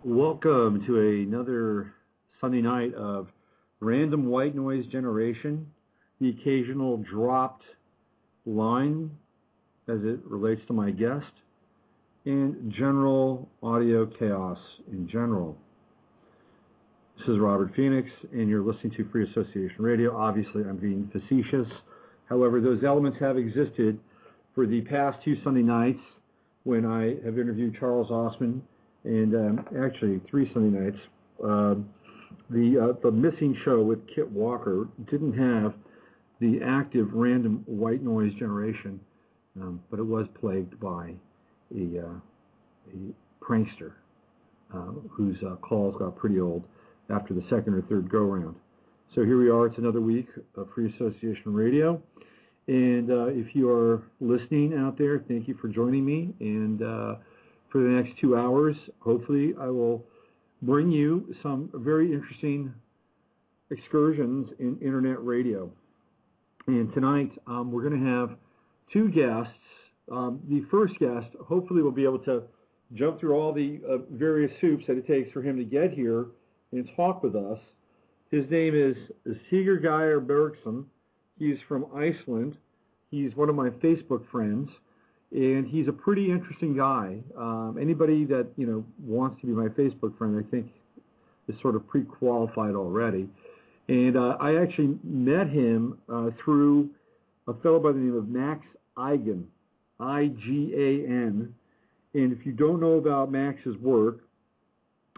Welcome to another Sunday night of random white noise generation, the occasional dropped line as it relates to my guest, and general audio chaos in general. This is Robert Phoenix, and you're listening to Free Association Radio. Obviously, I'm being facetious. However, those elements have existed for the past two Sunday nights when I have interviewed Charles Osman, and actually 3 Sunday nights. The missing show with Kit Walker didn't have the active random white noise generation, but it was plagued by a prankster whose calls got pretty old after the second or third go-round. So here we are. It's another week of Free Association Radio. And if you are listening out there, thank you for joining me. And for the next 2 hours, hopefully I will bring you some very interesting excursions in internet radio. And tonight we're going to have 2 guests. The first guest hopefully will be able to jump through all the various hoops that it takes for him to get here and talk with us. His name is Sigurgeir Bergsson. He's from Iceland. He's one of my Facebook friends. And he's a pretty interesting guy. Anybody that wants to be my Facebook friend, I think, is sort of pre-qualified already. And I actually met him through a fellow by the name of Max Igan, I-G-A-N. And if you don't know about Max's work,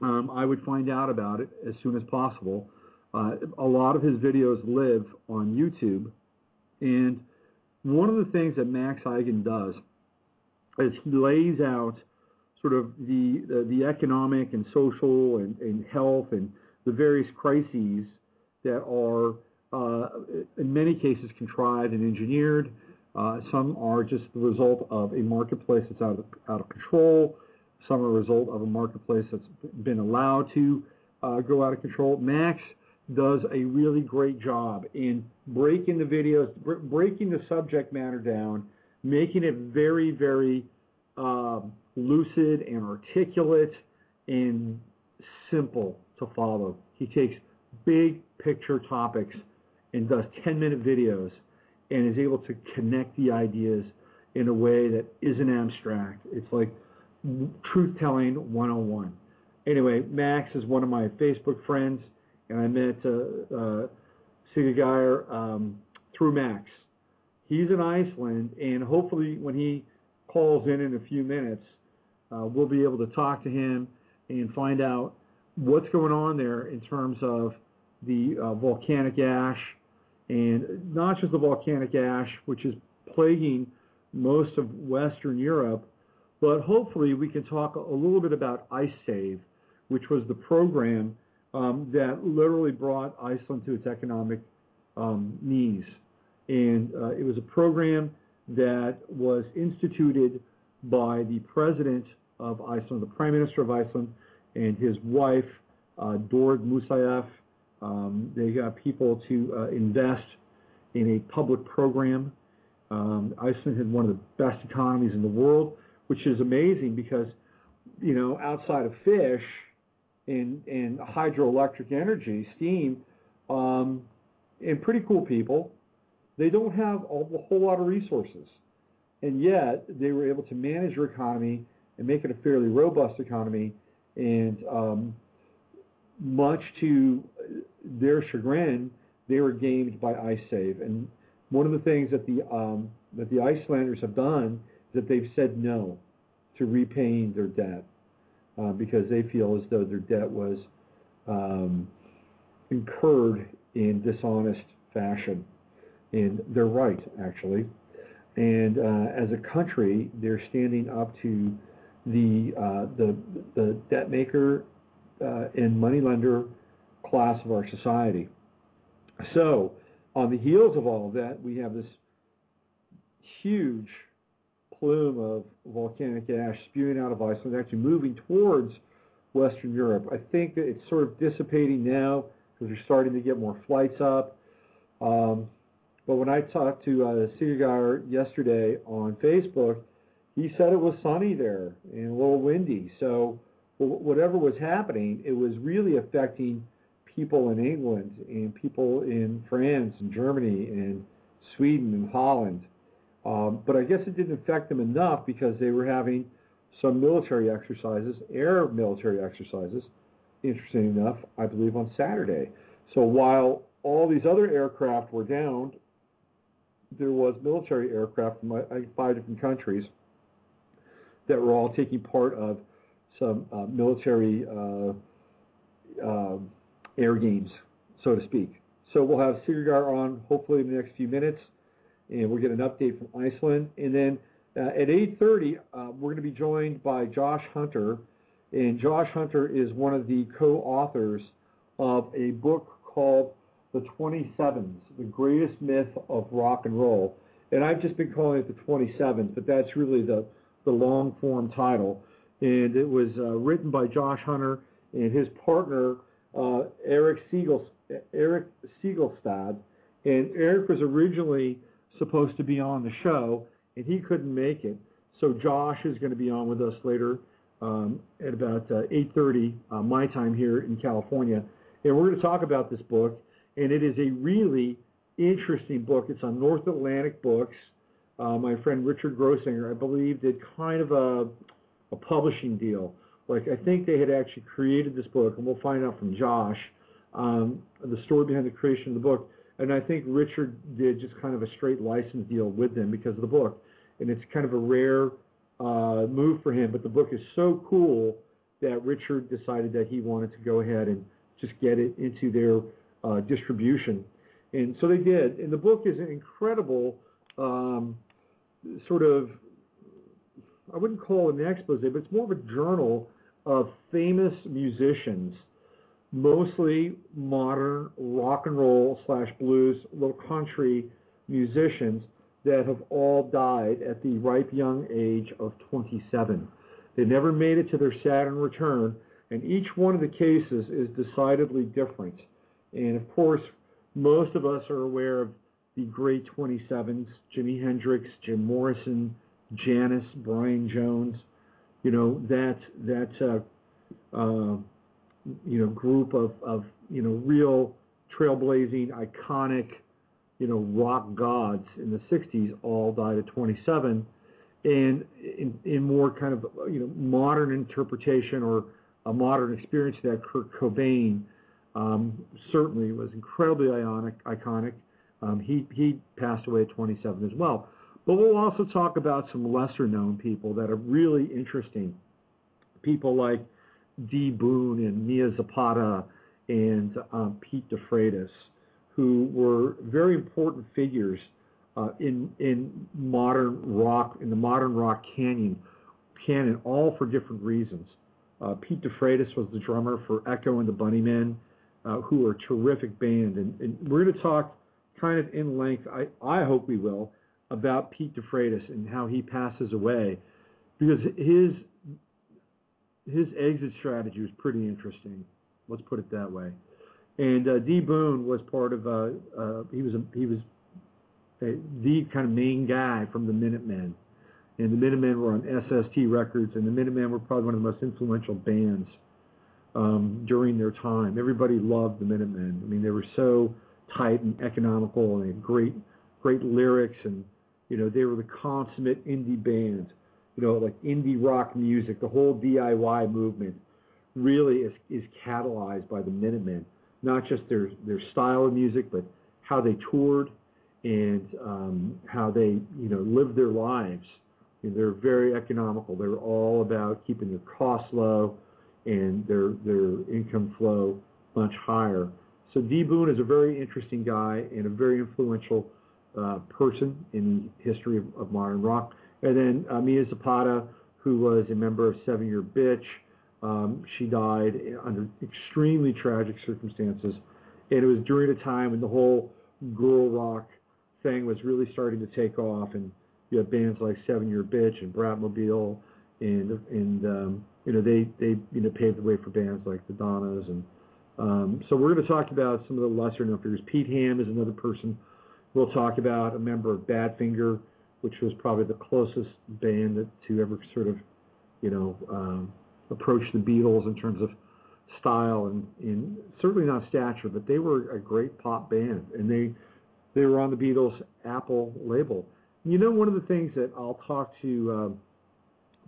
I would find out about it as soon as possible. A lot of his videos live on YouTube. And one of the things that Max Igan does is he lays out sort of the economic and social and health and the various crises that are in many cases contrived and engineered. Some are just the result of a marketplace that's out of control. Some are a result of a marketplace that's been allowed to go out of control. Max does a really great job in breaking the videos, breaking the subject matter down, making it very, very lucid and articulate and simple to follow. He takes big picture topics and does 10-minute videos and is able to connect the ideas in a way that isn't abstract. It's like truth-telling 101. Anyway, Max is one of my Facebook friends, and I met Sigurgeir through Max. He's in Iceland, and hopefully when he calls in a few minutes, we'll be able to talk to him and find out what's going on there in terms of the volcanic ash, and not just the volcanic ash, which is plaguing most of Western Europe, but hopefully we can talk a little bit about IceSave, which was the program that literally brought Iceland to its economic knees. And it was a program that was instituted by the president of Iceland, the prime minister of Iceland, and his wife, Dord Musayev. They got people to invest in a public program. Iceland had one of the best economies in the world, which is amazing because, outside of fish and hydroelectric energy, steam, and pretty cool people, they don't have a whole lot of resources. And yet, they were able to manage their economy and make it a fairly robust economy. And much to their chagrin, they were gamed by IceSave. And one of the things that the Icelanders have done is that they've said no to repaying their debt because they feel as though their debt was incurred in dishonest fashion. And they're right, actually. And as a country, they're standing up to the debt maker and moneylender class of our society. So, on the heels of all of that, we have this huge plume of volcanic ash spewing out of Iceland, actually moving towards Western Europe. I think that it's sort of dissipating now because we're starting to get more flights up. But when I talked to Sigurgeir yesterday on Facebook, he said it was sunny there and a little windy. So whatever was happening, it was really affecting people in England and people in France and Germany and Sweden and Holland. But I guess it didn't affect them enough because they were having some military exercises, air military exercises, interesting enough, I believe on Saturday. So while all these other aircraft were downed, there was military aircraft from 5 different countries that were all taking part of some military air games, so to speak. So we'll have Sigurgeir on hopefully in the next few minutes, and we'll get an update from Iceland. And then at 8:30, we're going to be joined by Josh Hunter, and Josh Hunter is one of the co-authors of a book called The 27s, The Greatest Myth of Rock and Roll. And I've just been calling it The 27s, but that's really the long-form title. And it was written by Josh Hunter and his partner, Eric Siegelstad. And Eric was originally supposed to be on the show, and he couldn't make it. So Josh is going to be on with us later at about 8:30 my time here in California. And we're going to talk about this book, and it is a really interesting book. It's on North Atlantic Books. My friend Richard Grossinger, I believe, did kind of a publishing deal. Like, I think they had actually created this book, and we'll find out from Josh the story behind the creation of the book. And I think Richard did just kind of a straight license deal with them because of the book. And it's kind of a rare move for him. But the book is so cool that Richard decided that he wanted to go ahead and just get it into their distribution. And so they did. And the book is an incredible sort of, I wouldn't call it an expose, but it's more of a journal of famous musicians, mostly modern rock and roll / blues, little country musicians that have all died at the ripe young age of 27. They never made it to their Saturn return, and each one of the cases is decidedly different. And of course, most of us are aware of the great 27s, Jimi Hendrix, Jim Morrison, Janis, Brian Jones, that group of real trailblazing, iconic, rock gods in the 60s all died at 27. And in more kind of, modern interpretation or a modern experience that Kurt Cobain certainly was incredibly iconic. He passed away at 27 as well. But we'll also talk about some lesser-known people that are really interesting. People like Dee Boone and Mia Zapata and Pete DeFreitas, who were very important figures in modern rock, in the modern rock canon, all for different reasons. Pete DeFreitas was the drummer for Echo and the Bunnymen, who are a terrific band. And we're going to talk kind of in length, I hope we will, about Pete DeFreitas and how he passes away, because his exit strategy was pretty interesting. Let's put it that way. And Dee Boone was part of he was the kind of main guy from the Minutemen, and the Minutemen were on SST Records, and the Minutemen were probably one of the most influential bands during their time. Everybody loved the Minutemen. I mean, they were so tight and economical, and they had great lyrics, and they were the consummate indie band. Like indie rock music, the whole DIY movement really is catalyzed by the Minutemen. Not just their style of music, but how they toured and how they lived their lives. They're very economical. They were all about keeping their costs low and their income flow much higher. So Dee Boone is a very interesting guy and a very influential person in the history of modern rock. And then Mia Zapata, who was a member of 7 Year Bitch, she died under extremely tragic circumstances. And it was during a time when the whole girl rock thing was really starting to take off, and you have bands like 7 Year Bitch and Bratmobile, and they paved the way for bands like the Donnas. And so we're going to talk about some of the lesser known figures. Pete Ham is another person we'll talk about, a member of Badfinger, which was probably the closest band to ever sort of, approach the Beatles in terms of style and certainly not stature, but they were a great pop band, and they were on the Beatles' Apple label. You know, one of the things that I'll talk to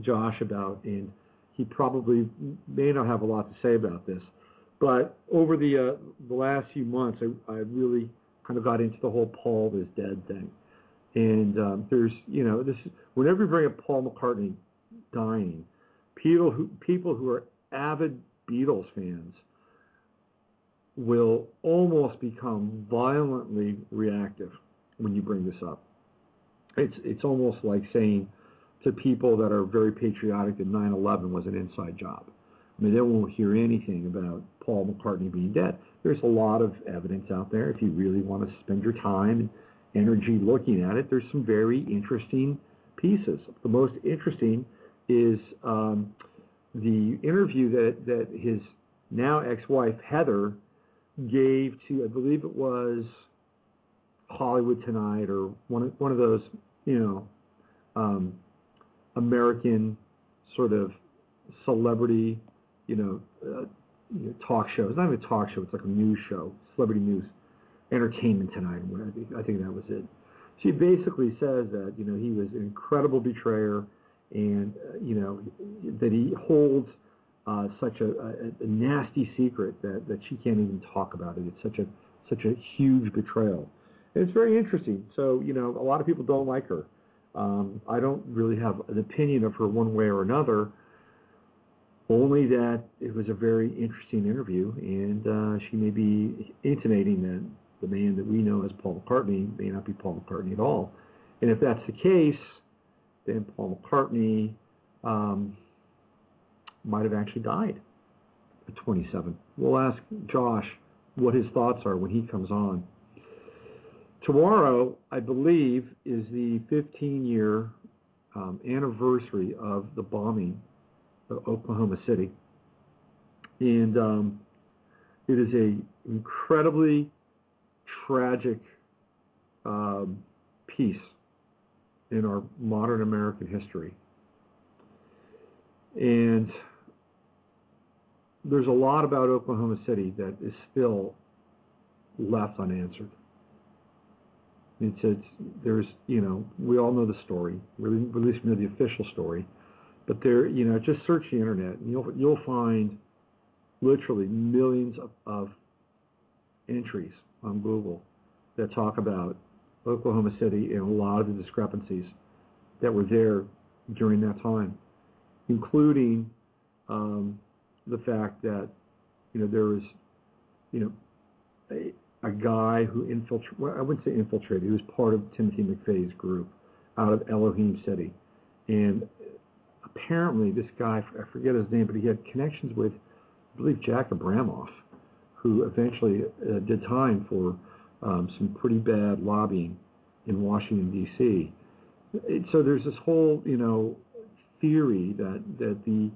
Josh about, and he probably may not have a lot to say about this, but over the last few months, I really kind of got into the whole Paul is dead thing. And there's, you know, whenever you bring up Paul McCartney dying, people who are avid Beatles fans will almost become violently reactive when you bring this up. It's almost like saying to people that are very patriotic that 9/11 was an inside job. I mean, they won't hear anything about Paul McCartney being dead. There's a lot of evidence out there. If you really want to spend your time and energy looking at it, there's some very interesting pieces. The most interesting is the interview that his now ex-wife Heather gave to, I believe it was Hollywood Tonight or one of those, you know, American sort of celebrity, talk shows. It's not even a talk show. It's like a news show, celebrity news, Entertainment Tonight. I think that was it. She basically says that, he was an incredible betrayer, and that he holds such a nasty secret that she can't even talk about it. It's such a huge betrayal. And it's very interesting. So, a lot of people don't like her. I don't really have an opinion of her one way or another, only that it was a very interesting interview, and she may be intimating that the man that we know as Paul McCartney may not be Paul McCartney at all. And if that's the case, then Paul McCartney might have actually died at 27. We'll ask Josh what his thoughts are when he comes on. Tomorrow, I believe, is the 15-year anniversary of the bombing of Oklahoma City. And it is an incredibly tragic piece in our modern American history. And there's a lot about Oklahoma City that is still left unanswered. There's, we all know the story, at least we know the official story, but there, just search the internet and you'll find literally millions of entries on Google that talk about Oklahoma City and a lot of the discrepancies that were there during that time, including the fact that, there was, a guy who I wouldn't say infiltrated, he was part of Timothy McVeigh's group out of Elohim City. And apparently this guy, I forget his name, but he had connections with, I believe, Jack Abramoff, who eventually did time for some pretty bad lobbying in Washington, D.C. So there's this whole, theory that the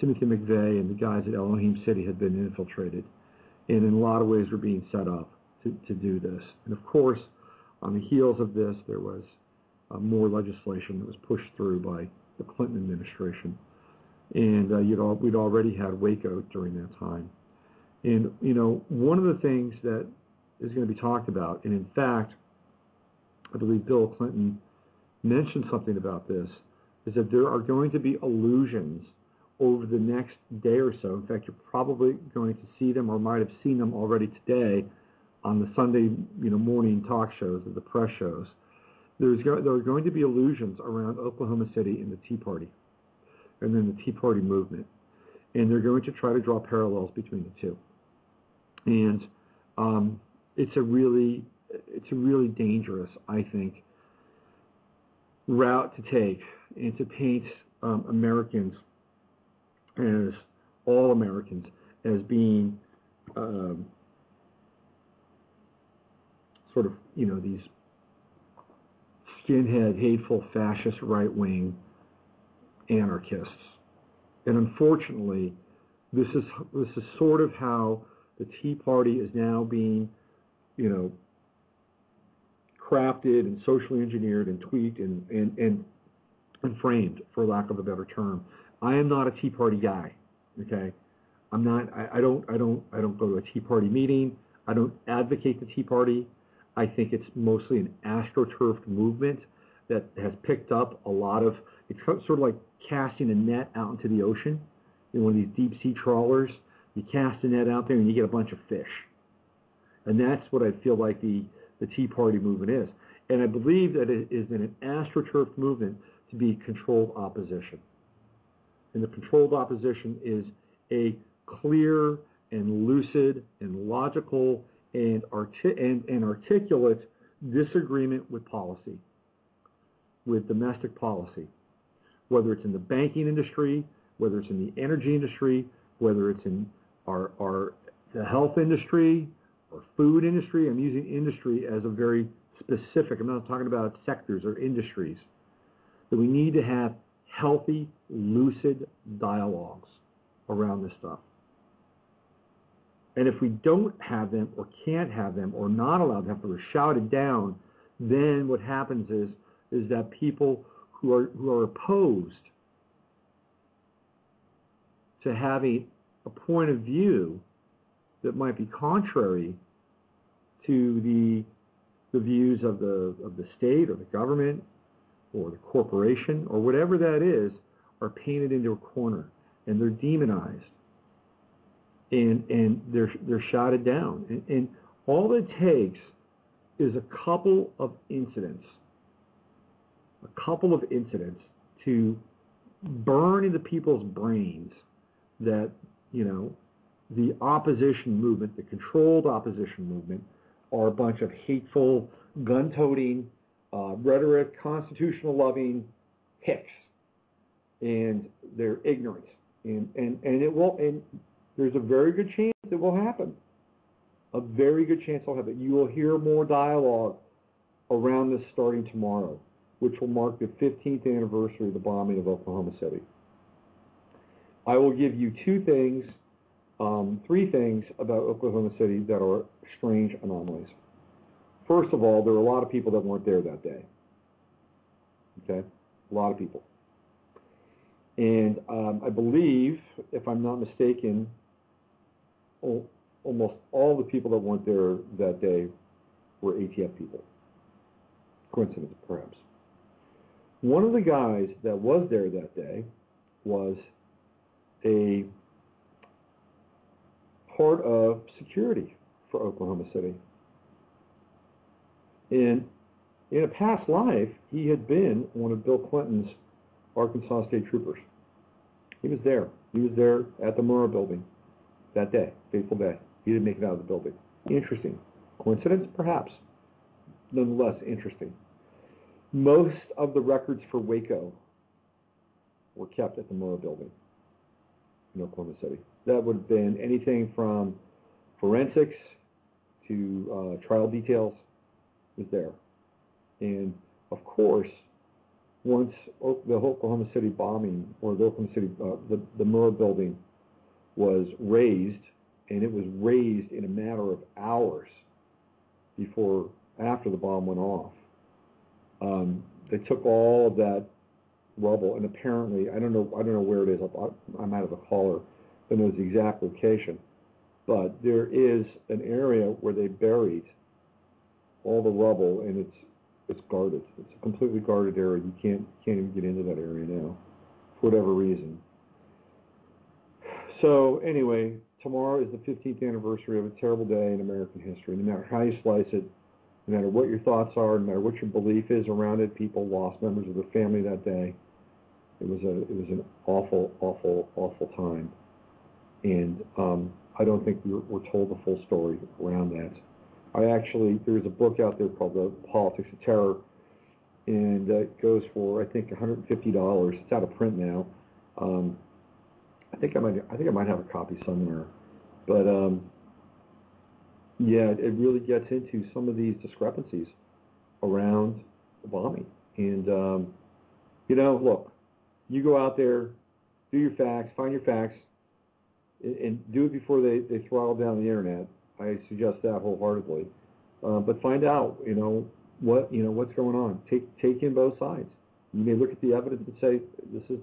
Timothy McVeigh and the guys at Elohim City had been infiltrated, and in a lot of ways were being set up to do this. And of course, on the heels of this, there was more legislation that was pushed through by the Clinton administration. And we'd already had Waco during that time. And, one of the things that is going to be talked about, and in fact, I believe Bill Clinton mentioned something about this, is that there are going to be illusions over the next day or so. In fact, you're probably going to see them or might have seen them already today on the Sunday morning talk shows or the press shows. There are going to be illusions around Oklahoma City and the Tea Party, and then the Tea Party movement. And they're going to try to draw parallels between the two. And it's a really dangerous, I think, route to take, and to paint Americans as all Americans as being sort of these skinhead, hateful, fascist, right-wing anarchists. And unfortunately, this is sort of how the Tea Party is now being, crafted and socially engineered and tweaked and framed, for lack of a better term. I am not a Tea Party guy. Okay, I'm not. I don't go to a Tea Party meeting. I don't advocate the Tea Party. I think it's mostly an astroturfed movement that has picked up a lot of. It's sort of like casting a net out into the ocean. You know, one of these deep sea trawlers. You cast a net out there and you get a bunch of fish. And that's what I feel like the Tea Party movement is. And I believe that it is an astroturfed movement to be controlled opposition. And the controlled opposition is a clear and lucid and logical and articulate disagreement with policy, with domestic policy, whether it's in the banking industry, whether it's in the energy industry, whether it's in the health industry or food industry. I'm using industry as a very specific. I'm not talking about sectors or industries. That we need to have healthy, lucid dialogues around this stuff. And if we don't have them or can't have them or not allowed to have them or shouted down, then what happens is that people who are opposed to having a point of view that might be contrary to the views of the state or the government or the corporation or whatever that is, are painted into a corner and they're demonized and they're shouted down. And all it takes is a couple of incidents to burn into people's brains that, you know, the opposition movement, the controlled opposition movement, are a bunch of hateful, gun-toting, rhetoric, constitutional-loving hicks, and they're ignorant, and it will, and there's a very good chance it will happen. A very good chance it'll happen. You will hear more dialogue around this starting tomorrow, which will mark the 15th anniversary of the bombing of Oklahoma City. I will give you three things about Oklahoma City that are strange anomalies. First of all, there are a lot of people that weren't there that day. Okay? A lot of people. And I believe, if I'm not mistaken, almost all the people that weren't there that day were ATF people. Coincidence, perhaps. One of the guys that was there that day was a part of security for Oklahoma City. And in a past life, he had been one of Bill Clinton's Arkansas State Troopers. He was there. He was there at the Murrah building that day, fateful day. He didn't make it out of the building. Interesting. Coincidence? Perhaps. Nonetheless, interesting. Most of the records for Waco were kept at the Murrah building in Oklahoma City. That would have been anything from forensics to trial details was there. And of course, once the Oklahoma City bombing, or the Oklahoma City, the Murrah building was razed, and it was razed in a matter of hours after the bomb went off. They took all of that rubble, and apparently, I don't know where it is. I'm out of a caller that knows the exact location, but there is an area where they buried all the rubble, and it's guarded. It's a completely guarded area. You can't even get into that area now, for whatever reason. So anyway, tomorrow is the 15th anniversary of a terrible day in American history. No matter how you slice it, no matter what your thoughts are, no matter what your belief is around it, people lost members of their family that day. It was an awful, awful, awful time, and I don't think we're told the full story around that. There's a book out there called The Politics of Terror, and it goes for, I think, $150. It's out of print now. I think I might have a copy somewhere, but yeah, it really gets into some of these discrepancies around the bombing. And look, you go out there, do your facts, find your facts, and do it before they throttle down the internet. I suggest that wholeheartedly. But find out, what's going on. Take in both sides. You may look at the evidence and say, this is,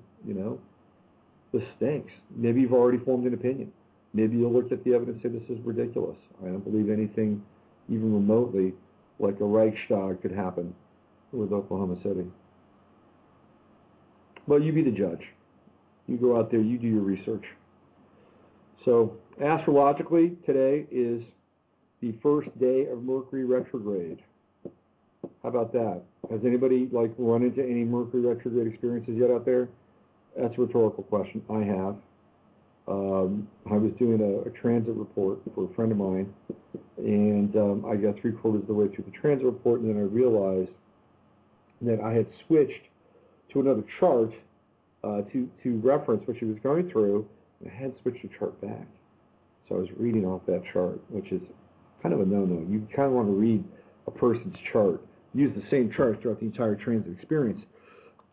this stinks. Maybe you've already formed an opinion. Maybe you'll look at the evidence and say, this is ridiculous. I don't believe anything even remotely like a Reichstag could happen with Oklahoma City. Well, you be the judge. You go out there, you do your research. So, astrologically, today is the first day of Mercury retrograde. How about that? Has anybody run into any Mercury retrograde experiences yet out there? That's a rhetorical question. I have. I was doing a transit report for a friend of mine, and I got 3/4 of the way through the transit report, and then I realized that I had switched to another chart to reference what she was going through, and I had switched the chart back. So I was reading off that chart, which is kind of a no-no. You kind of want to read a person's chart. Use the same chart throughout the entire transit experience.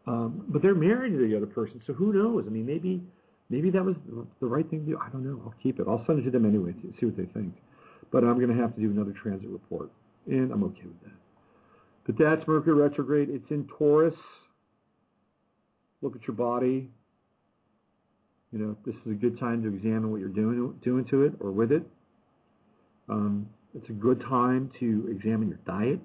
But they're married to the other person, so who knows? I mean, maybe that was the right thing to do. I don't know. I'll keep it. I'll send it to them anyway to see what they think. But I'm going to have to do another transit report, and I'm okay with that. But that's Mercury retrograde. It's in Taurus. Look at your body. You know, this is a good time to examine what you're doing to it or with it. It's a good time to examine your diet.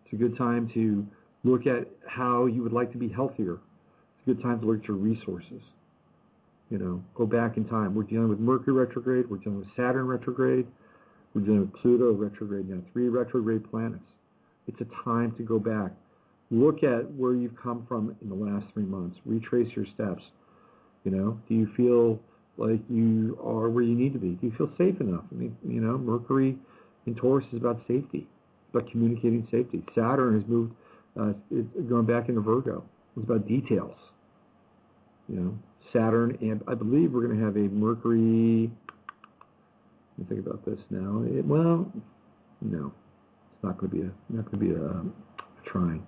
It's a good time to look at how you would like to be healthier. It's a good time to look at your resources. You know, go back in time. We're dealing with Mercury retrograde. We're dealing with Saturn retrograde. We're dealing with Pluto retrograde now. 3 retrograde planets. It's a time to go back. Look at where you've come from in the last 3 months. Retrace your steps. You know, do you feel like you are where you need to be? Do you feel safe enough? I mean, you know, Mercury in Taurus is about safety, about communicating safety. Saturn has moved, going back into Virgo. It's about details. You know, Saturn, and I believe we're going to have a Mercury. Let me think about this now. No, it's not going to be a trine.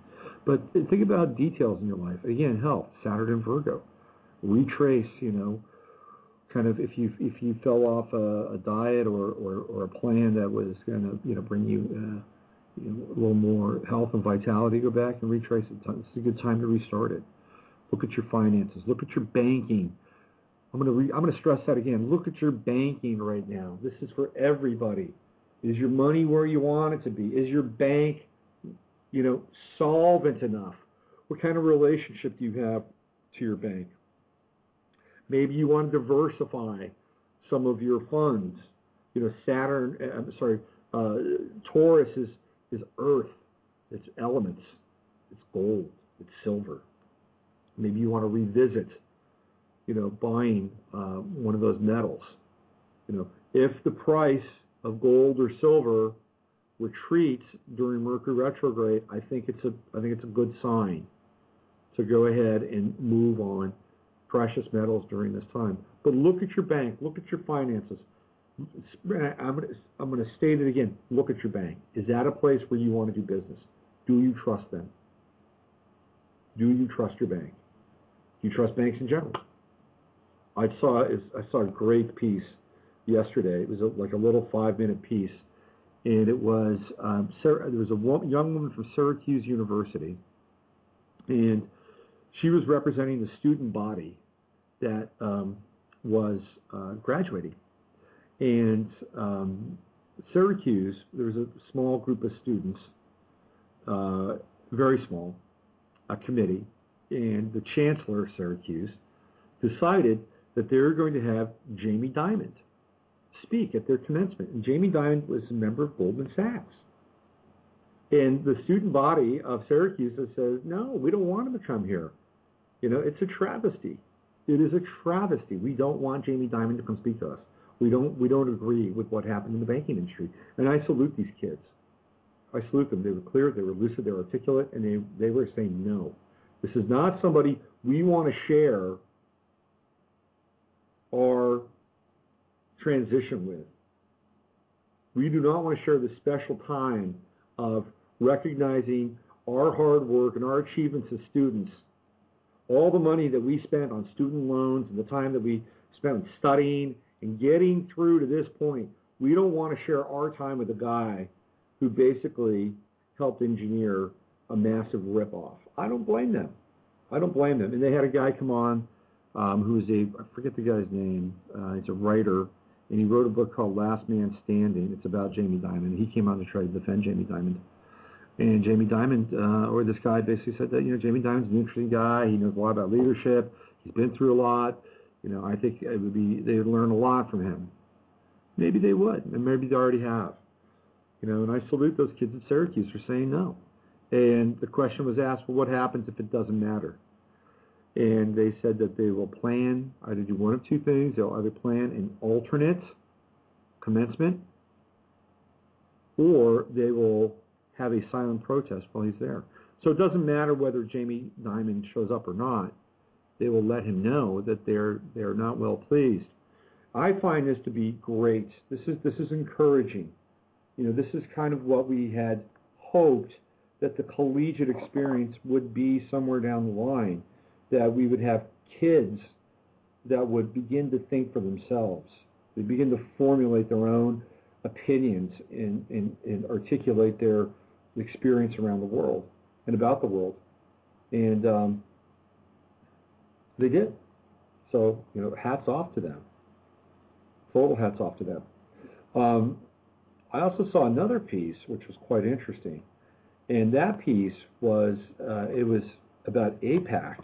But think about details in your life. Again, health, Saturn and Virgo. Retrace, you know, kind of if you fell off a diet or a plan that was going to, you know, bring you, a little more health and vitality, go back and retrace it. It's a good time to restart it. Look at your finances. Look at your banking. I'm going to stress that again. Look at your banking right now. This is for everybody. Is your money where you want it to be? Is your bank, you know, solvent enough? What kind of relationship do you have to your bank? Maybe you want to diversify some of your funds. You know, Taurus is earth, it's elements, it's gold, it's silver. Maybe you want to revisit, you know, buying one of those metals. You know, if the price of gold or silver retreats during Mercury retrograde, I think it's a good sign to go ahead and move on precious metals during this time. But look at your bank, look at your finances. I'm going to state it again. Look at your bank. Is that a place where you want to do business? Do you trust them? Do you trust your bank? Do you trust banks in general? I saw a great piece yesterday. It was like a little 5-minute piece, and it was there was a young woman from Syracuse University, and she was representing the student body that was graduating. And Syracuse, there was a small group of students, very small, a committee, and the chancellor of Syracuse decided that they were going to have Jamie Dimon speak at their commencement. And Jamie Dimon was a member of Goldman Sachs. And the student body of Syracuse says, no, we don't want him to come here. You know, it's a travesty. It is a travesty. We don't want Jamie Dimon to come speak to us. We don't agree with what happened in the banking industry. And I salute these kids. I salute them. They were clear, they were lucid, they were articulate, and they were saying no. This is not somebody we want to share our transition with. We do not want to share the special time of recognizing our hard work and our achievements as students, all the money that we spent on student loans and the time that we spent on studying and getting through to this point. We don't want to share our time with a guy who basically helped engineer a massive ripoff. I don't blame them. And they had a guy come on who is I forget the guy's name. He's a writer, and he wrote a book called Last Man Standing. It's about Jamie Dimon. He came out to try to defend Jamie Dimon. And Jamie Dimon, or this guy basically said that, Jamie Dimon's an interesting guy. He knows a lot about leadership. He's been through a lot. I think they would learn a lot from him. Maybe they would, and maybe they already have. And I salute those kids at Syracuse for saying no. And the question was asked, well, what happens if it doesn't matter? And they said that they will plan, either do one of two things. They'll either plan an alternate commencement, or they will have a silent protest while he's there. So it doesn't matter whether Jamie Dimon shows up or not. They will let him know that they're not well pleased. I find this to be great. This is encouraging. This is kind of what we had hoped that the collegiate experience would be somewhere down the line, that we would have kids that would begin to think for themselves. They begin to formulate their own opinions and articulate their experience around the world and about the world. And they did. So, hats off to them. Total hats off to them. I also saw another piece which was quite interesting, and that piece was it was about AIPAC,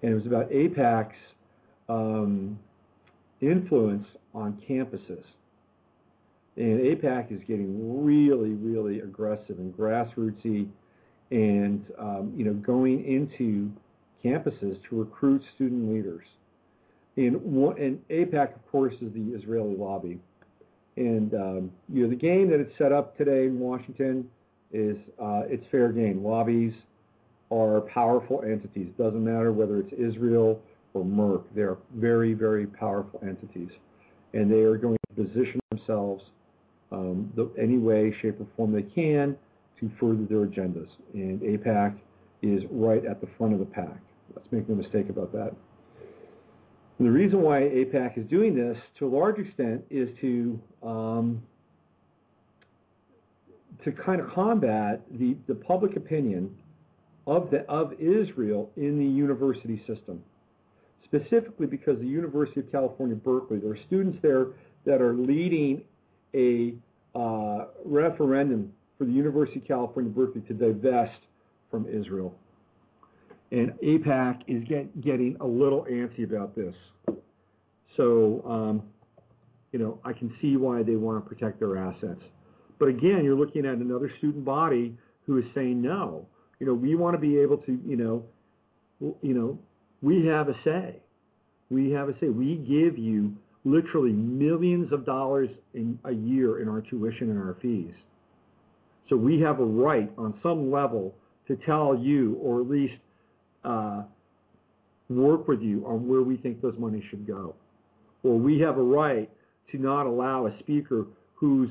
and it was about AIPAC's influence on campuses. And AIPAC is getting really, really aggressive and grassrootsy, and going into campuses to recruit student leaders. And AIPAC, of course, is the Israeli lobby. And the game that it's set up today in Washington is it's fair game. Lobbies are powerful entities. Doesn't matter whether it's Israel or Merck. They're very, very powerful entities, and they are going to position themselves any way, shape, or form they can to further their agendas. And AIPAC is right at the front of the pack. Let's make no mistake about that. And the reason why AIPAC is doing this, to a large extent, is to kind of combat the public opinion of Israel in the university system. Specifically because the University of California, Berkeley, there are students there that are leading a referendum for the University of California, Berkeley to divest from Israel. And AIPAC is getting a little antsy about this. So, I can see why they want to protect their assets. But again, you're looking at another student body who is saying no. We want to be able to, we have a say. We have a say. We give you literally millions of dollars a year in our tuition and our fees. So we have a right on some level to tell you, or at least work with you on where we think those monies should go. Or we have a right to not allow a speaker whose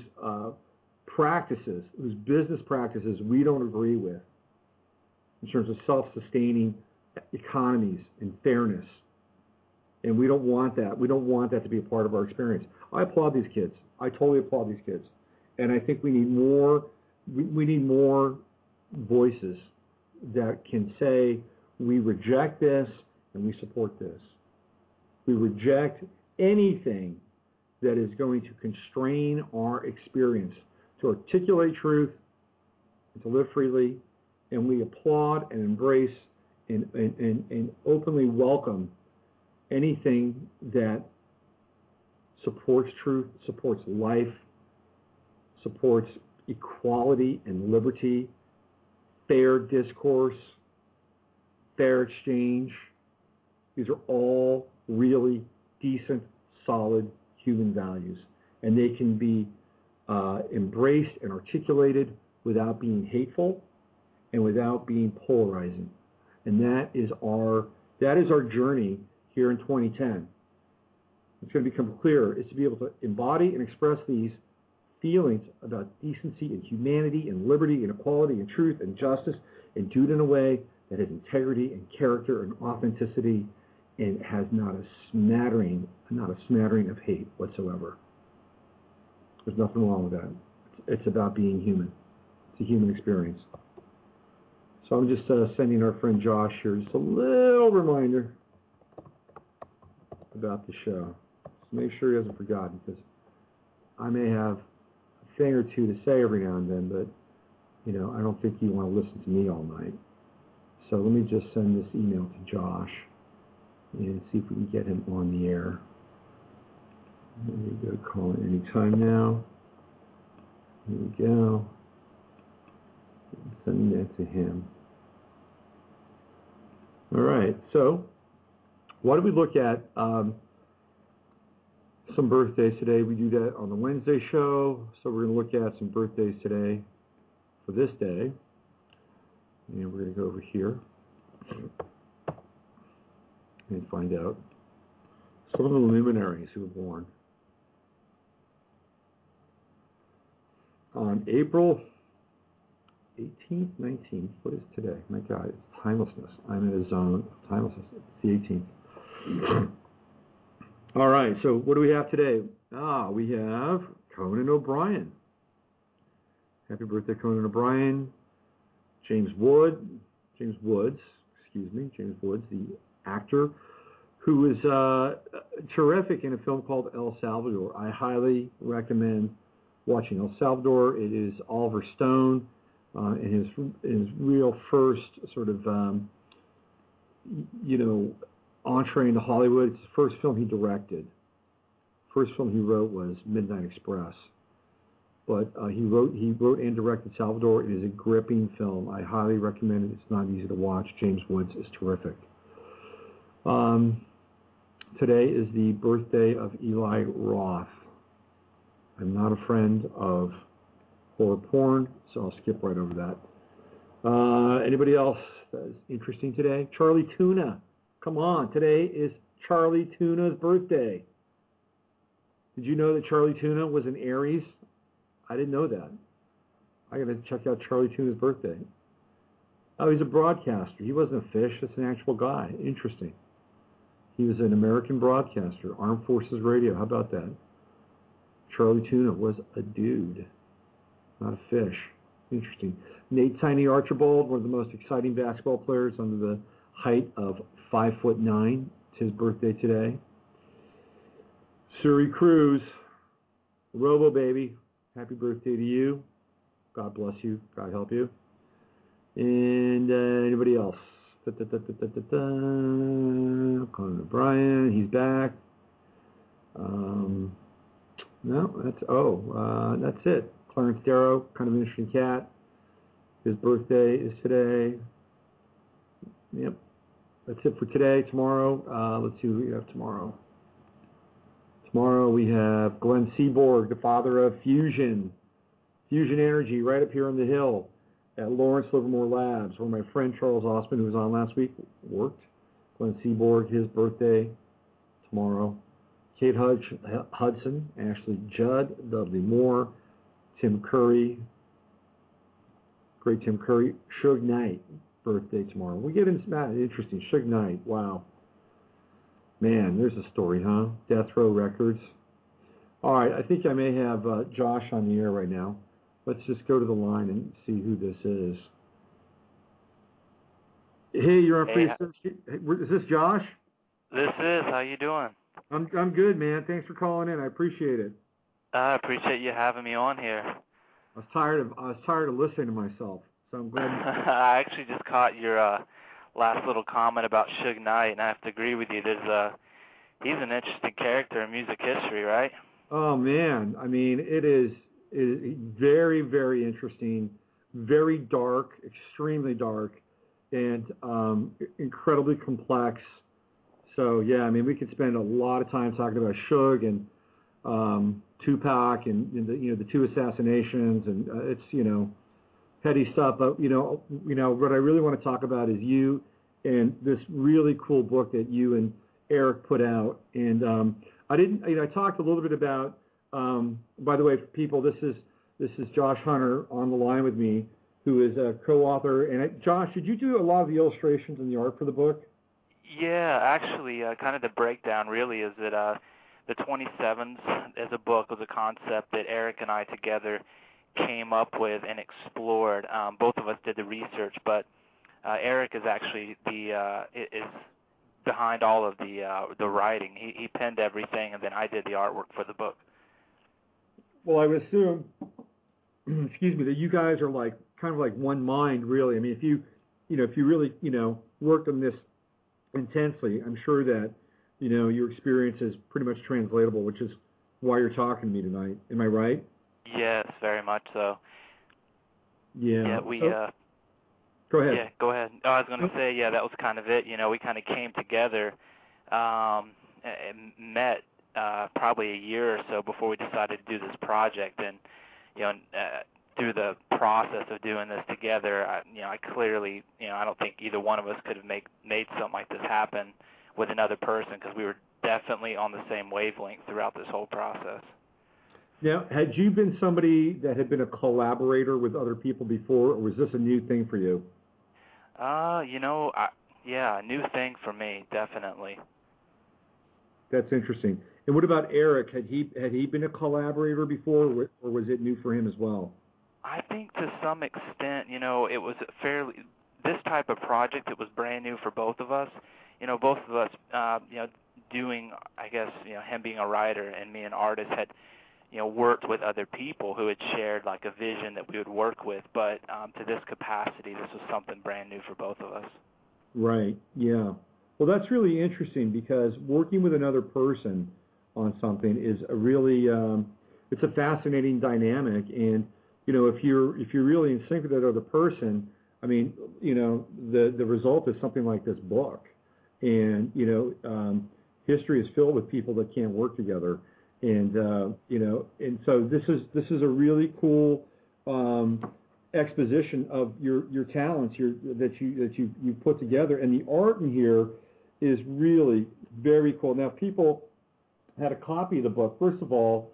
business practices we don't agree with in terms of self-sustaining economies and fairness. And we don't want that. We don't want that to be a part of our experience. I applaud these kids. I totally applaud these kids. And I think we need more voices that can say, we reject this and we support this. We reject anything that is going to constrain our experience to articulate truth and to live freely, and we applaud and embrace and openly welcome anything that supports truth, supports life, supports equality and liberty, fair discourse, fair exchange. These are all really decent, solid human values, and they can be embraced and articulated without being hateful and without being polarizing. And that is our journey here in 2010. It's going to become clearer. It's to be able to embody and express these feelings about decency and humanity and liberty and equality and truth and justice, and do it in a way that has integrity and character and authenticity and has not a smattering of hate whatsoever. There's nothing wrong with that. It's about being human. It's a human experience. So I'm just sending our friend Josh here just a little reminder about the show. So make sure he hasn't forgotten, because I may have a thing or two to say every now and then, but, I don't think you want to listen to me all night. So let me just send this email to Josh and see if we can get him on the air. There we go, call it anytime now. Here we go. Sending that to him. All right, so why don't we look at some birthdays today? We do that on the Wednesday show, so we're going to look at some birthdays today for this day. And we're going to go over here and find out some of the luminaries who were born on April 18th, 19th. What is today? My God, it's timelessness. I'm in a zone of timelessness. It's the 18th. All right, so what do we have today? We have Conan O'Brien. Happy birthday, Conan O'Brien. James Woods, the actor, who is terrific in a film called El Salvador. I highly recommend watching El Salvador. It is Oliver Stone in his real first sort of, entree into Hollywood. It's the first film he directed. First film he wrote was Midnight Express. But he wrote and directed Salvador. It is a gripping film. I highly recommend it. It's not easy to watch. James Woods is terrific. Today is the birthday of Eli Roth. I'm not a friend of horror porn, so I'll skip right over that. Anybody else that is interesting today? Charlie Tuna. Come on, today is Charlie Tuna's birthday. Did you know that Charlie Tuna was an Aries? I didn't know that. I got to check out Charlie Tuna's birthday. Oh, he's a broadcaster. He wasn't a fish. That's an actual guy. Interesting. He was an American broadcaster, Armed Forces Radio. How about that? Charlie Tuna was a dude, not a fish. Interesting. Nate Tiny Archibald, one of the most exciting basketball players under the height of 5'9". It's his birthday today. Suri Cruz, Robo Baby. Happy birthday to you. God bless you. God help you. And anybody else? Conan O'Brien, he's back. No, that's it. Clarence Darrow, kind of an interesting cat. His birthday is today. Yep. That's it for today. Tomorrow, let's see who we have tomorrow. Tomorrow we have Glenn Seaborg, the father of fusion energy, right up here on the hill at Lawrence Livermore Labs, where my friend Charles Osmond, who was on last week, worked. Glenn Seaborg, his birthday tomorrow. Kate Hudson, Ashley Judd, Dudley Moore, Tim Curry, great Tim Curry. Suge Knight, birthday tomorrow. We get into that. Interesting. Suge Knight, wow. Man, there's a story, huh? Death Row Records. All right, I think I may have Josh on the air right now. Let's just go to the line and see who this is. Hey, you're on free associate. Is this Josh? This is. How you doing? I'm good, man. Thanks for calling in. I appreciate it. I appreciate you having me on here. I was tired of listening to myself, so I'm glad. I actually just caught your last little comment about Suge Knight, and I have to agree with you. He's an interesting character in music history, right? Oh man, I mean, it is very, very interesting, very dark, extremely dark, and incredibly complex. So yeah, I mean, we could spend a lot of time talking about Suge and Tupac and the two assassinations, and it's heady stuff. But what I really want to talk about is you and this really cool book that you and Eric put out. And I talked a little bit about. By the way, people, this is Josh Hunter on the line with me, who is a co-author. And Josh, did you do a lot of the illustrations and the art for the book? Yeah, actually, kind of the breakdown really is that the 27s as a book was a concept that Eric and I together came up with and explored. Both of us did the research, but Eric is actually is behind all of the writing. He penned everything, and then I did the artwork for the book. Well, I would assume, excuse me, that you guys are like kind of like one mind, really. I mean, if you really, worked on this intensely, I'm sure that, your experience is pretty much translatable, which is why you're talking to me tonight. Am I right? Yes, very much so. Yeah. Yeah, Go ahead. Yeah, go ahead. Oh, I was going to say, that was kind of it. We kind of came together, and met probably a year or so before we decided to do this project. And, through the process of doing this together, I clearly, I don't think either one of us could have made something like this happen with another person, because we were definitely on the same wavelength throughout this whole process. Now, had you been somebody that had been a collaborator with other people before, or was this a new thing for you? Yeah, a new thing for me, definitely. That's interesting. And what about Eric? Had he been a collaborator before, or was it new for him as well? I think to some extent, it was this type of project, it was brand new for both of us. Both of us, doing, I guess, him being a writer and me an artist had, worked with other people who had shared like a vision that we would work with. But to this capacity, this was something brand new for both of us. Right, yeah. Well, that's really interesting, because working with another person on something is a really, it's a fascinating dynamic. And, if you're really in sync with that other person, I mean, the result is something like this book. And, history is filled with people that can't work together. And, and so this is a really cool exposition of your talents that you put together. And the art in here is really very cool. Now, if people had a copy of the book, first of all,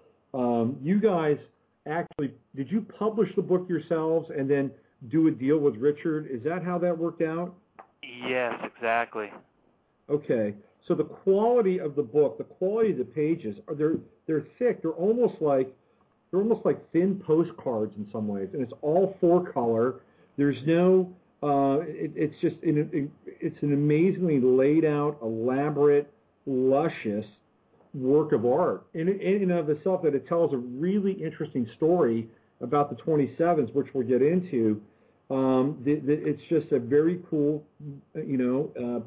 you guys actually, did you publish the book yourselves and then do a deal with Richard? Is that how that worked out? Yes, exactly. Okay. So the quality of the book, the quality of the pages, they're thick. They're almost like thin postcards in some ways, and it's all 4-color. There's no, it's just it's an amazingly laid out, elaborate, luscious work of art in and of itself, that it tells a really interesting story about the 27s, which we'll get into. It's just a very cool,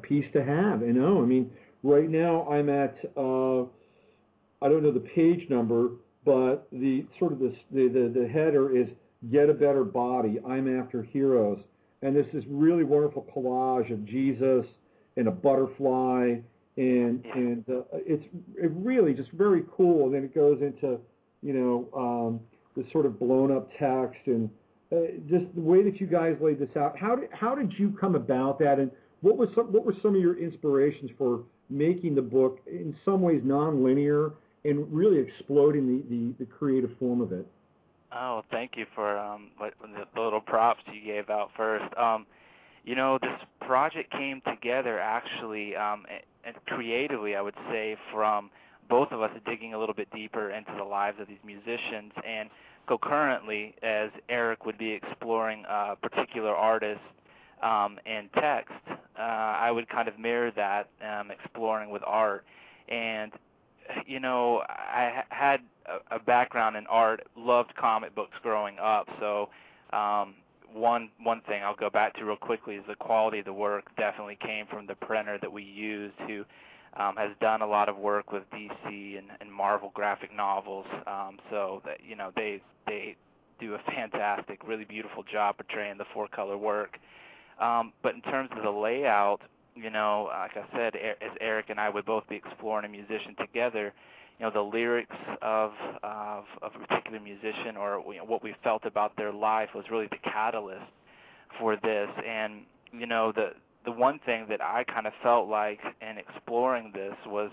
piece to have. I mean, right now I'm at, I don't know the page number, but the header is "Get a Better Body. I'm After Heroes," and this is really wonderful collage of Jesus and a butterfly. And it's really just very cool. And then it goes into, this sort of blown up text, and just the way that you guys laid this out. How did you come about that, and what were some of your inspirations for making the book in some ways non-linear and really exploding the creative form of it? Oh, thank you for the little props you gave out first. This project came together actually, and creatively, I would say, from both of us digging a little bit deeper into the lives of these musicians, and concurrently, as Eric would be exploring particular artists and text, I would kind of mirror that, exploring with art. And, I had a background in art, loved comic books growing up, so one thing I'll go back to real quickly is the quality of the work definitely came from the printer that we used, who has done a lot of work with DC and Marvel graphic novels. So that they do a fantastic, really beautiful job portraying the 4-color work. But in terms of the layout, like I said, as Eric and I would both be exploring a musician together, the lyrics of a particular musician, or what we felt about their life, was really the catalyst for this. And the one thing that I kind of felt like in exploring this was,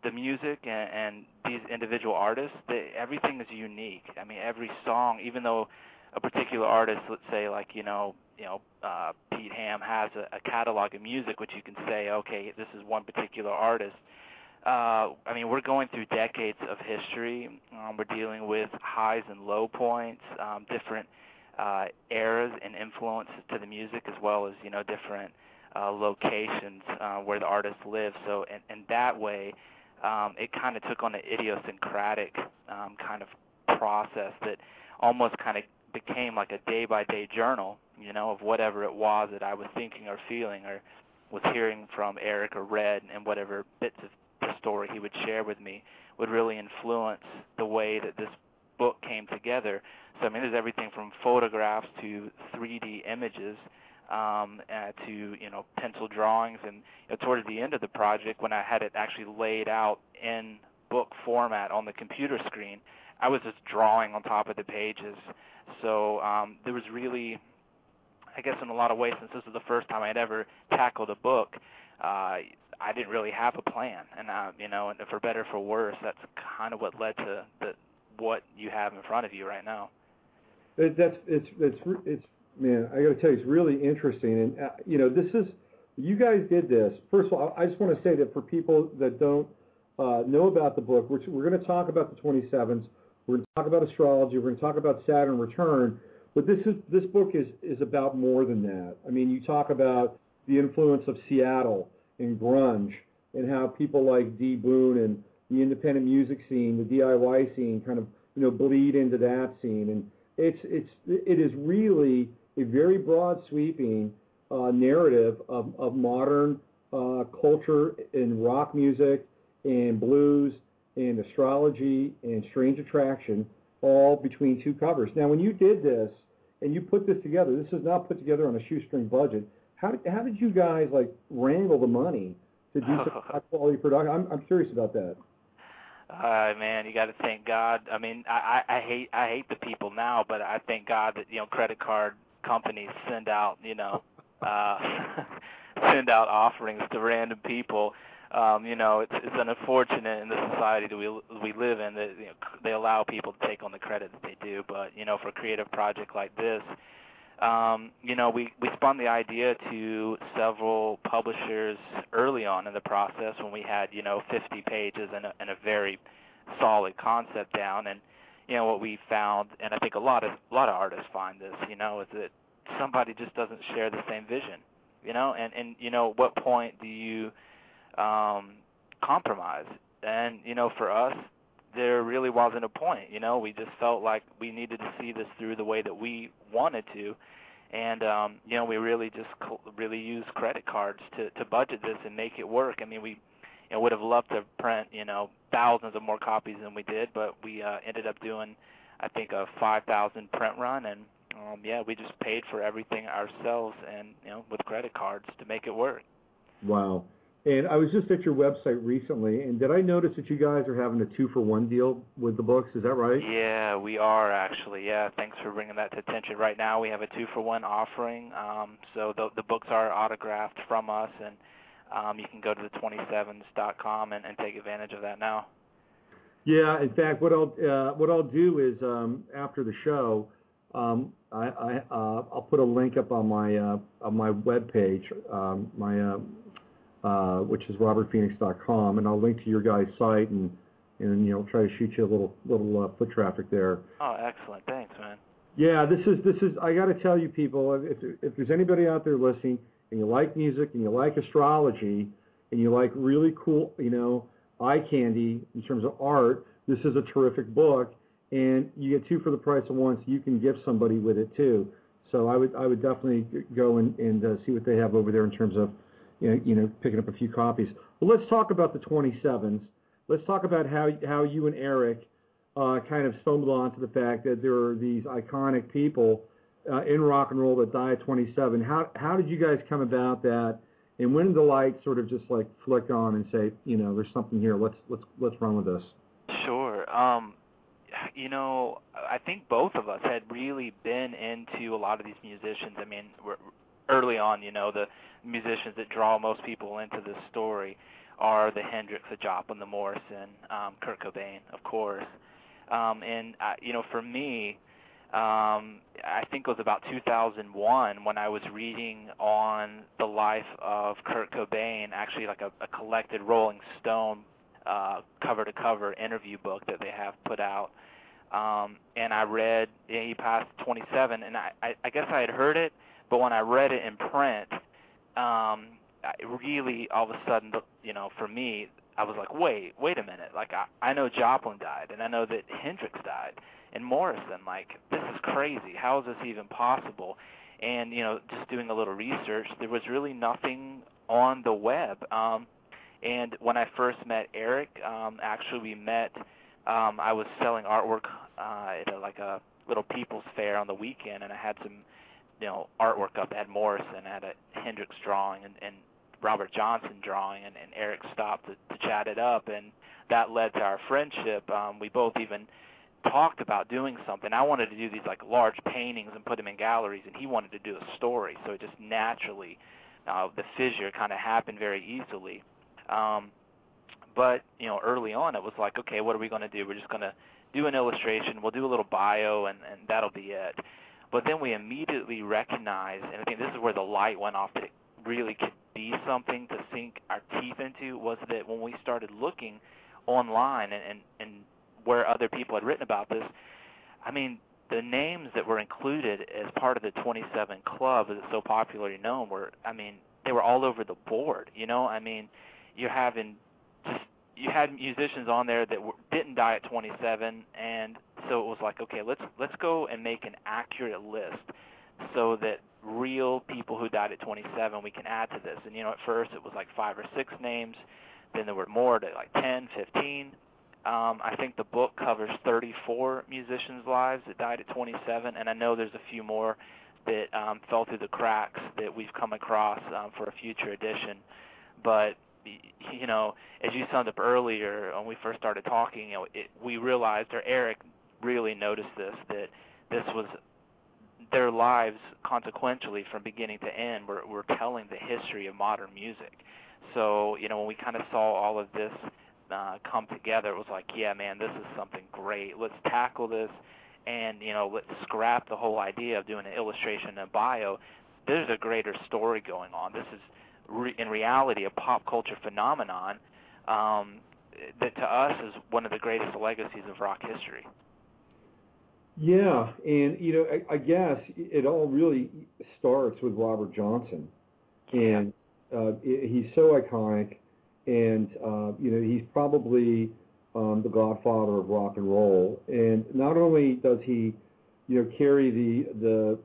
the music and these individual artists, everything is unique. I mean, every song, even though a particular artist, let's say like Pete Ham has a catalog of music, which you can say, okay, this is one particular artist. I mean, we're going through decades of history. We're dealing with highs and low points, different eras and influences to the music, as well as different locations where the artist lives. So, and that way, it kind of took on an idiosyncratic kind of process that almost kind of became like a day-by-day journal, of whatever it was that I was thinking or feeling or was hearing from Eric or read, and whatever bits of the story he would share with me would really influence the way that this book came together. So, I mean, there's everything from photographs to 3D images, to pencil drawings, and towards the end of the project, when I had it actually laid out in book format on the computer screen, I was just drawing on top of the pages. So there was really, I guess in a lot of ways, since this was the first time I'd ever tackled a book, I didn't really have a plan, and and for better or for worse, that's kind of what led to what you have in front of you right now. It's man, I got to tell you, it's really interesting, and this is, you guys did this. First of all, I just want to say that for people that don't know about the book, we're going to talk about the 27s. We're going to talk about astrology. We're going to talk about Saturn Return. But this book is about more than that. I mean, you talk about the influence of Seattle and grunge, and how people like D. Boone and the independent music scene, the DIY scene, kind of bleed into that scene. And it is really a very broad sweeping narrative of modern culture in rock music and blues and astrology and strange attraction, all between two covers. Now, when you did this and you put this together, this is not put together on a shoestring budget. How did you guys wrangle the money to do such high quality production? I'm curious about that. Man, you got to thank God. I mean, I hate the people now, but I thank God that credit card companies send out send out offerings to random people. It's unfortunate in the society that we live in that they allow people to take on the credit that they do. But for a creative project like this, we spun the idea to several publishers early on in the process when we had 50 pages and a very solid concept down. And what we found, and I think a lot of artists find this, is that somebody just doesn't share the same vision. And what point do you compromise? And for us, there really wasn't a point. We just felt like we needed to see this through the way that we wanted to, and we really just used credit cards to budget this and make it work. I mean, we would have loved to print thousands of more copies than we did, but we ended up doing, I think, a 5,000 print run, and we just paid for everything ourselves and with credit cards to make it work. Wow. And I was just at your website recently, and did I notice that you guys are having a 2-for-1 deal with the books? Is that right? Yeah, we are actually. Yeah, thanks for bringing that to attention. Right now we have a 2-for-1 offering. So the books are autographed from us, and you can go to the 27s.com and take advantage of that now. Yeah, in fact, what I'll do is after the show, I'll put a link up on my webpage, which is robertphoenix.com, and I'll link to your guys' site and try to shoot you a little foot traffic there. Oh, excellent! Thanks, man. Yeah, this is. I got to tell you, people, if there's anybody out there listening and you like music and you like astrology and you like really cool, eye candy in terms of art, this is a terrific book, and you get 2 for the price of 1, so you can gift somebody with it too. So I would definitely go and see what they have over there in terms of picking up a few copies. Well, let's talk about the 27s. Let's talk about how you and Eric kind of stumbled onto the fact that there are these iconic people in rock and roll that die at 27. How did you guys come about that? And when did the light sort of just flick on and say, there's something here. Let's run with this. Sure. I think both of us had really been into a lot of these musicians. I mean, early on, the musicians that draw most people into this story are the Hendrix, the Joplin, the Morrison, Kurt Cobain, of course. And for me, I think it was about 2001 when I was reading on the life of Kurt Cobain, actually like a collected Rolling Stone cover-to-cover interview book that they have put out. And I read, he passed 27, and I guess I had heard it, but when I read it in print, really, all of a sudden, for me, I was like, wait a minute. Like, I know Joplin died, and I know that Hendrix died, and Morrison. Like, this is crazy. How is this even possible? And, just doing a little research, there was really nothing on the web. And when I first met Eric, actually we met, I was selling artwork at a little people's fair on the weekend, and I had some, artwork up. I had Morrison, I had a Hendrix drawing, and Robert Johnson drawing, and Eric stopped to chat it up, and that led to our friendship. We both even talked about doing something. I wanted to do these like large paintings and put them in galleries, and he wanted to do a story, so it just naturally, the fissure kind of happened very easily. But, early on it was like, okay, what are we going to do? We're just going to do an illustration, we'll do a little bio, and that'll be it. But then we immediately recognized, and I think this is where the light went off, that it really could be something to sink our teeth into, was that when we started looking online and where other people had written about this, I mean, the names that were included as part of the 27 Club, as it's so popularly known, they were all over the board, I mean, you had musicians on there that didn't die at 27, and so it was like, okay, let's go and make an accurate list so that real people who died at 27 we can add to this. And at first it was like 5 or 6 names, then there were more, to like 10, 15. I think the book covers 34 musicians' lives that died at 27, and I know there's a few more that fell through the cracks that we've come across for a future edition. But as you summed up earlier when we first started talking, we realized, or Eric really noticed this, that this was their lives consequentially from beginning to end were telling the history of modern music. So, when we kind of saw all of this come together, it was like, yeah, man, this is something great. Let's tackle this, and, let's scrap the whole idea of doing an illustration and a bio. There's a greater story going on. This is in reality a pop culture phenomenon that to us is one of the greatest legacies of rock history. Yeah, and I guess it all really starts with Robert Johnson, and he's so iconic, and he's probably the godfather of rock and roll. And not only does he carry the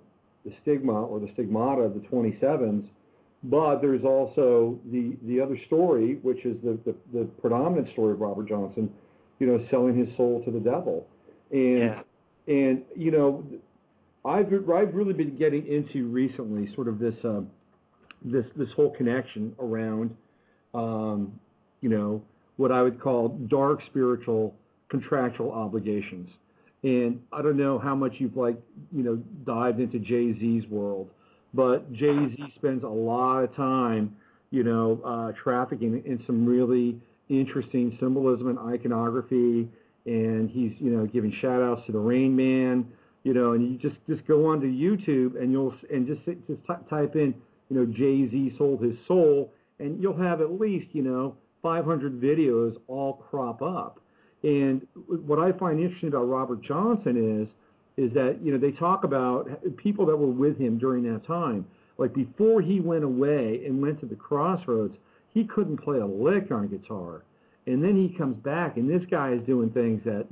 stigma or the stigmata of the 27s, but there's also the other story, which is the predominant story of Robert Johnson, selling his soul to the devil. And I've really been getting into recently sort of this whole connection around what I would call dark spiritual contractual obligations. And I don't know how much you've dived into Jay-Z's world, but Jay-Z spends a lot of time, trafficking in some really interesting symbolism and iconography, and he's, giving shout-outs to the Rain Man, and you just go onto YouTube and just type in, Jay-Z sold his soul, and you'll have at least, 500 videos all crop up. And what I find interesting about Robert Johnson is that, they talk about people that were with him during that time. Like before he went away and went to the Crossroads, he couldn't play a lick on guitar. And then he comes back, and this guy is doing things that,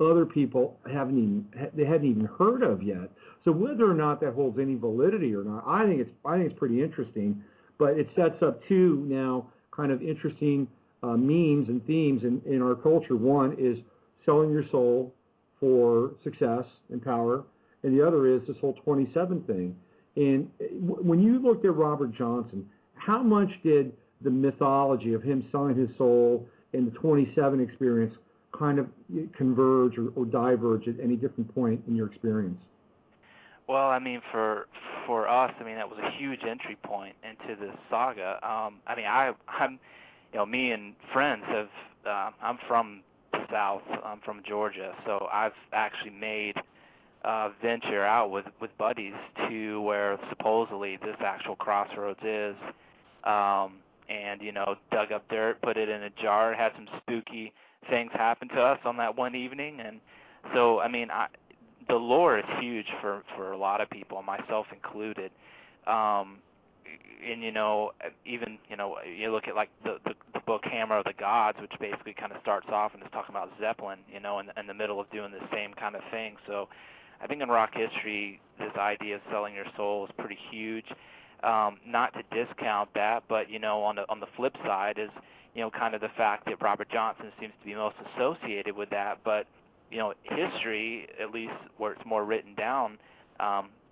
other people hadn't even heard of yet. So whether or not that holds any validity or not, I think it's pretty interesting. But it sets up two now kind of interesting memes and themes in our culture. One is selling your soul for success and power, and the other is this whole 27 thing. And when you looked at Robert Johnson, how much did the mythology of him selling his soul and the 27 experience kind of converge or diverge at any different point in your experience? Well, I mean, for us, that was a huge entry point into this saga. I'm me and friends have. I'm from the South. I'm from Georgia, so I've actually made a venture out with buddies to where supposedly this actual crossroads is, and dug up dirt, put it in a jar, had some spooky things happen to us on that one evening, and so the lore is huge for a lot of people, myself included. and even you look at like the book Hammer of the Gods, which basically kind of starts off and is talking about Zeppelin, in the middle of doing the same kind of thing. So I think in rock history, this idea of selling your soul is pretty huge. Not to discount that, but on the flip side is kind of the fact that Robert Johnson seems to be most associated with that. But history, at least where it's more written down,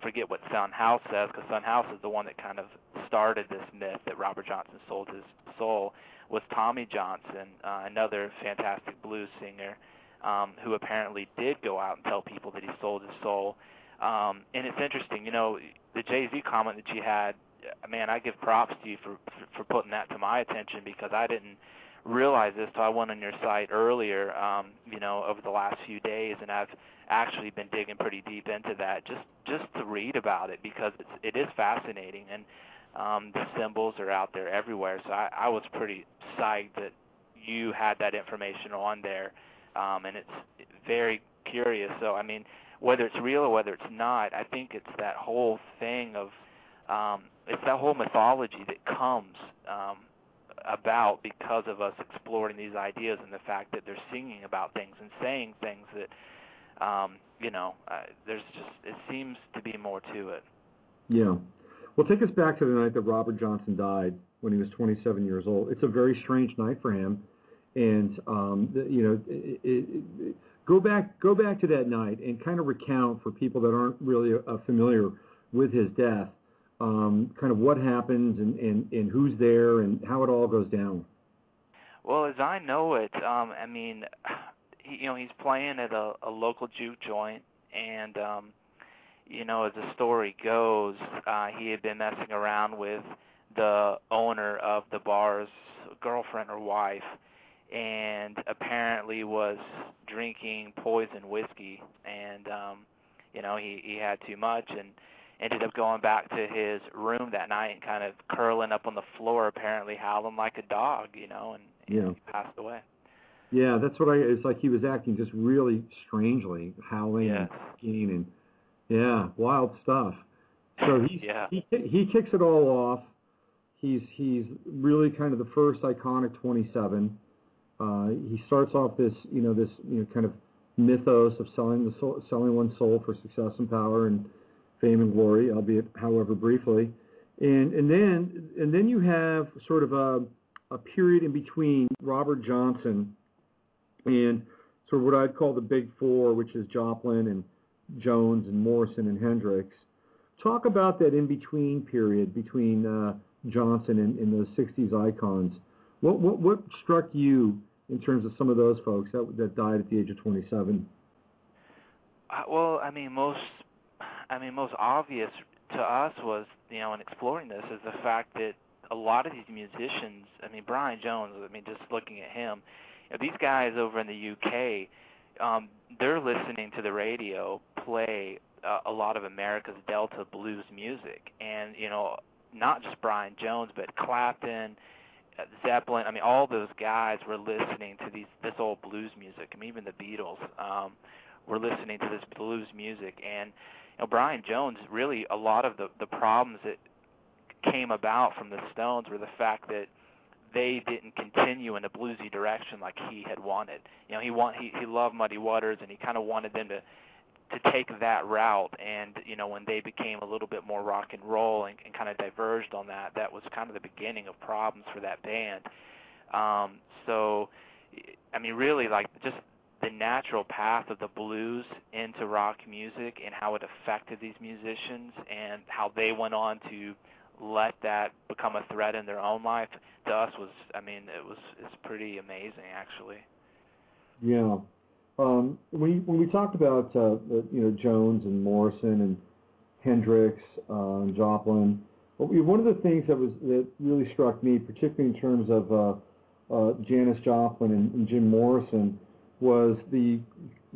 forget what Son House says, because Son House is the one that kind of started this myth that Robert Johnson sold his soul, was Tommy Johnson, another fantastic blues singer, who apparently did go out and tell people that he sold his soul. And it's interesting, the Jay-Z comment that you had, man, I give props to you for putting that to my attention, because I didn't realize this till I went on your site earlier, over the last few days, and I've actually been digging pretty deep into that just to read about it, because it is fascinating, and the symbols are out there everywhere. So I was pretty psyched that you had that information on there, and it's very curious. So I mean, whether it's real or whether it's not, I think it's that whole thing of it's that whole mythology that comes about because of us exploring these ideas, and the fact that they're singing about things and saying things that there's just, it seems to be more to it. Yeah. Well, take us back to the night that Robert Johnson died when he was 27 years old. It's a very strange night for him, and go back to that night and kind of recount for people that aren't really familiar with his death, kind of what happens and who's there and how it all goes down. Well, as I know it, I mean, he's playing at a local juke joint, and as the story goes, he had been messing around with the owner of the bar's girlfriend or wife, and apparently was drinking poison whiskey, and he had too much and ended up going back to his room that night and kind of curling up on the floor, apparently howling like a dog, and he passed away. Yeah, that's what it's like. He was acting just really strangely, howling and skiing, and wild stuff. So he kicks it all off. He's really kind of the first iconic 27. He starts off this kind of mythos of selling one's soul for success and power and fame and glory, albeit however briefly, and then you have sort of a period in between Robert Johnson and sort of what I'd call the big four, which is Joplin and Jones and Morrison and Hendrix. Talk about that in-between period between Johnson and those 60s icons. What struck you in terms of some of those folks that died at the age of 27? Well, I mean, most obvious to us was, in exploring this, is the fact that a lot of these musicians, I mean, Brian Jones, just looking at him, these guys over in the UK, they're listening to the radio play a lot of America's Delta blues music, and not just Brian Jones, but Clapton, Zeppelin. I mean, all those guys were listening to this old blues music. I mean, even the Beatles were listening to this blues music, and Brian Jones, really a lot of the problems that came about from the Stones were the fact that they didn't continue in a bluesy direction like he had wanted. He loved Muddy Waters, and he kind of wanted them to take that route. And when they became a little bit more rock and roll and kind of diverged on that, that was kind of the beginning of problems for that band. So, I mean, really, like, just the natural path of the blues into rock music and how it affected these musicians and how they went on to let that become a thread in their own life, to us was, it's pretty amazing, actually. Yeah. When we talked about Jones and Morrison and Hendrix and Joplin, one of the things that really struck me, particularly in terms of Janis Joplin and Jim Morrison, was the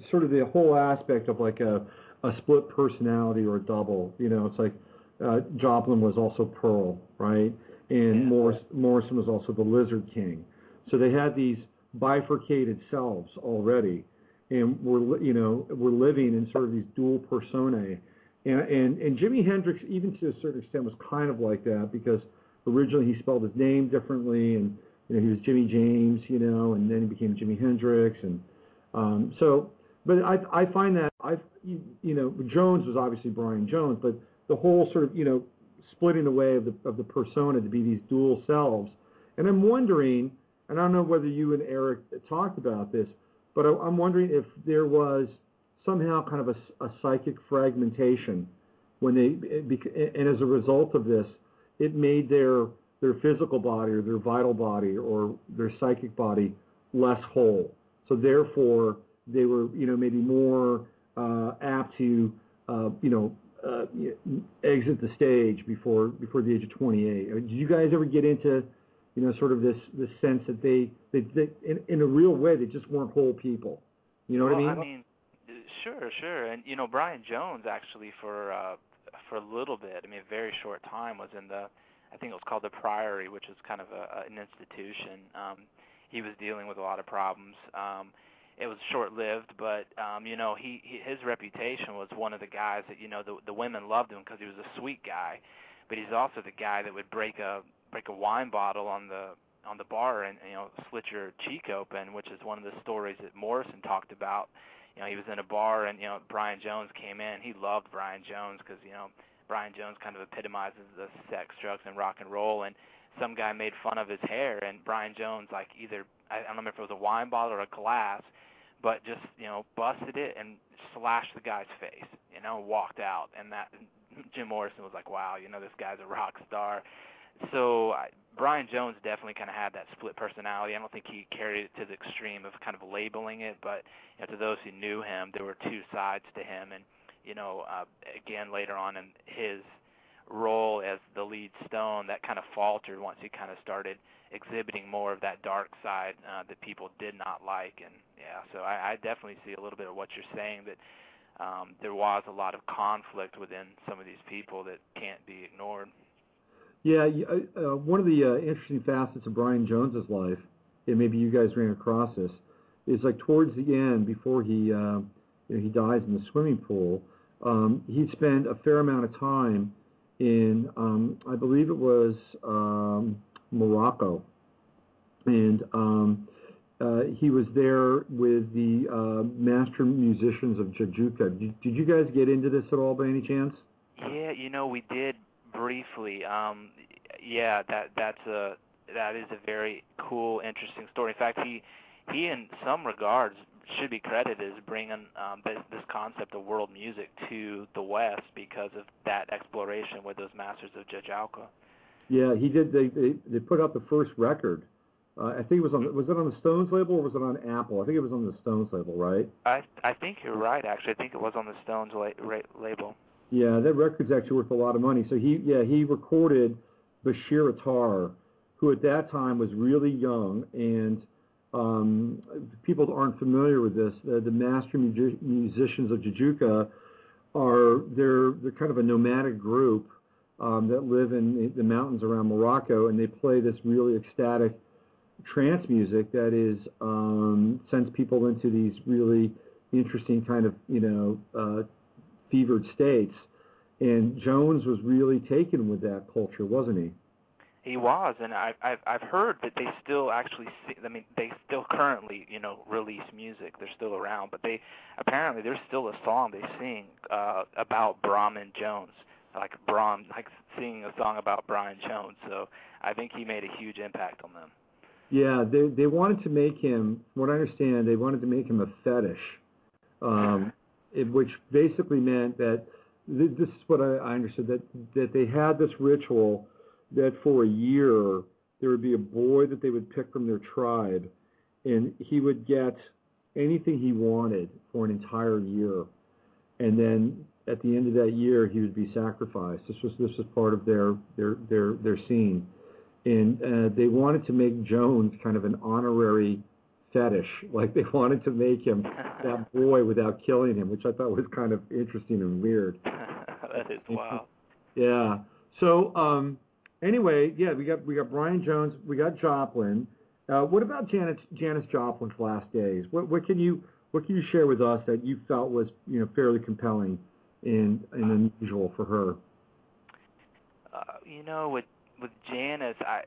sort of the whole aspect of like a split personality or a double. It's like Joplin was also Pearl, right? And Morrison was also the Lizard King. So they had these bifurcated selves already, and we're living in sort of these dual personae. And Jimi Hendrix, even to a certain extent, was kind of like that because originally he spelled his name differently, and he was Jimmy James, and then he became Jimi Hendrix, and so. But I find that Jones was obviously Brian Jones, but the whole sort of splitting away of the persona to be these dual selves, and I'm wondering, and I don't know whether you and Eric talked about this, but I'm wondering if there was somehow kind of a psychic fragmentation and as a result of this, it made their physical body or their vital body or their psychic body less whole. So therefore, they were maybe more apt to exit the stage before the age of 28. Did you guys ever get into sort of this sense that they in a real way they just weren't whole people? You know what I mean? I mean, sure. And Brian Jones actually for a little bit, a very short time, was in I think it was called the Priory, which is kind of an institution. He was dealing with a lot of problems. It was short-lived, but his reputation was one of the guys that the women loved him because he was a sweet guy, but he's also the guy that would break a wine bottle on the bar and slit your cheek open, which is one of the stories that Morrison talked about. He was in a bar and Brian Jones came in. He loved Brian Jones because Brian Jones kind of epitomizes the sex, drugs, and rock and roll, and some guy made fun of his hair, and Brian Jones, like either, I don't remember if it was a wine bottle or a glass, but just, busted it and slashed the guy's face, walked out. And that Jim Morrison was like, wow, this guy's a rock star. So Brian Jones definitely kind of had that split personality. I don't think he carried it to the extreme of kind of labeling it, but to those who knew him, there were two sides to him. And, again, later on in his role as the lead Stone, that kind of faltered once he kind of started exhibiting more of that dark side that people did not like. And so I definitely see a little bit of what you're saying, that there was a lot of conflict within some of these people that can't be ignored. Yeah, one of the interesting facets of Brian Jones's life, and maybe you guys ran across this, is like towards the end, before he dies in the swimming pool, he'd spend a fair amount of time in, I believe it was Morocco, and he was there with the master musicians of Jajuka. Did you guys get into this at all by any chance? Yeah, we did briefly. That is a very cool, interesting story. In fact, he in some regards should be credited as bringing this concept of world music to the West because of that exploration with those masters of Jajalka. Yeah, he did. They put out the first record. I think it was it on the Stones label or was it on Apple? I think it was on the Stones label, right? I think you're right. Actually, I think it was on the Stones label. Yeah, that record's actually worth a lot of money. So he recorded Bashir Attar, who at that time was really young, and people aren't familiar with this. The master musicians of Jajuka they're kind of a nomadic group that live in the mountains around Morocco, and they play this really ecstatic trance music that is sends people into these really interesting kind of fevered states. And Jones was really taken with that culture, wasn't he? He was, and I've heard that they still actually they still currently release music. They're still around, but apparently there's still a song they sing about Brahmin Jones, like singing a song about Brian Jones. So I think he made a huge impact on them. Yeah, they wanted to make him, from what I understand, they wanted to make him a fetish, which basically meant that this is what I understood, that they had this ritual that for a year there would be a boy that they would pick from their tribe, and he would get anything he wanted for an entire year, and then at the end of that year he would be sacrificed. This was part of their scene, and they wanted to make Jones kind of an honorary fetish, like they wanted to make him that boy without killing him, which I thought was kind of interesting and weird. That is wild. Yeah. So anyway, yeah, we got Brian Jones, we got Joplin. What about Janis Joplin's last days? What can you share with us that you felt was fairly compelling and unusual for her. With Janice, I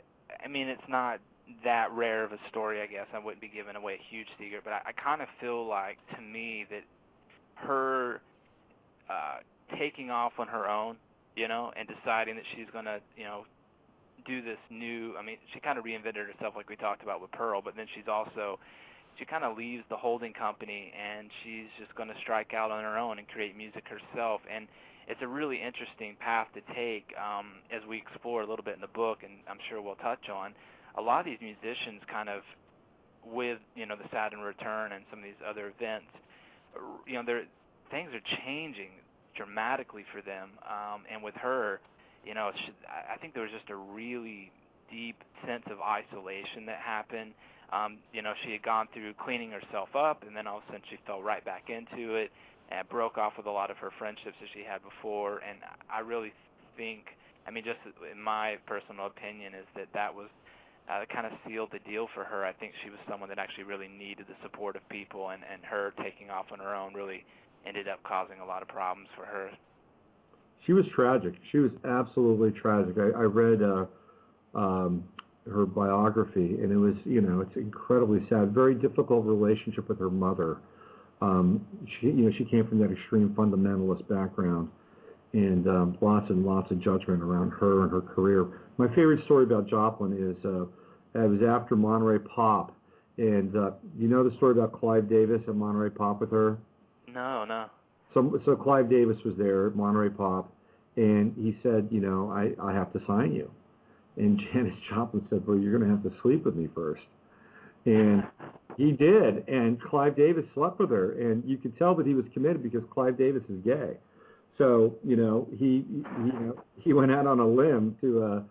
mean, it's not that rare of a story, I guess. I wouldn't be giving away a huge secret, but I kind of feel like, to me, that her taking off on her own, and deciding that she's going to, do this new, I mean, she kind of reinvented herself like we talked about with Pearl, but then she kind of leaves the holding company, and she's just going to strike out on her own and create music herself. And it's a really interesting path to take as we explore a little bit in the book, and I'm sure we'll touch on. A lot of these musicians kind of, with, the Saturn Return and some of these other events, things are changing dramatically for them. And with her, I think there was just a really deep sense of isolation that happened. She had gone through cleaning herself up, and then all of a sudden she fell right back into it and broke off with a lot of her friendships that she had before. And I really think, I mean, just in my personal opinion, is that was kind of sealed the deal for her. I think she was someone that actually really needed the support of people, and her taking off on her own really ended up causing a lot of problems for her. She was tragic. She was absolutely tragic. I read her biography, and it was, it's incredibly sad. Very difficult relationship with her mother. She came from that extreme fundamentalist background, and lots and lots of judgment around her and her career. My favorite story about Joplin is it was after Monterey Pop, and you know the story about Clive Davis at Monterey Pop with her? No. So Clive Davis was there at Monterey Pop, and he said, I have to sign you. And Janis Joplin said, well, you're going to have to sleep with me first. And he did, and Clive Davis slept with her, and you could tell that he was committed because Clive Davis is gay. So, he went out on a limb to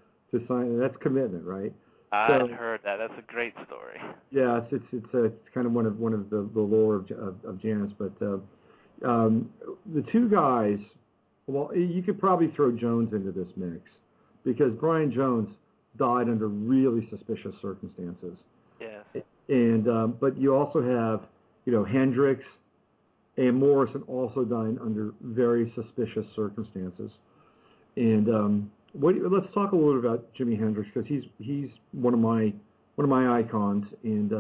sign, and that's commitment, right? I've heard that. That's a great story. Yeah, it's kind of one of the lore of Janis, but the two guys, well, you could probably throw Jones into this mix because Brian Jones died under really suspicious circumstances. Yes. And but you also have, Hendrix and Morrison also dying under very suspicious circumstances. And let's talk a little bit about Jimi Hendrix because he's one of my icons. And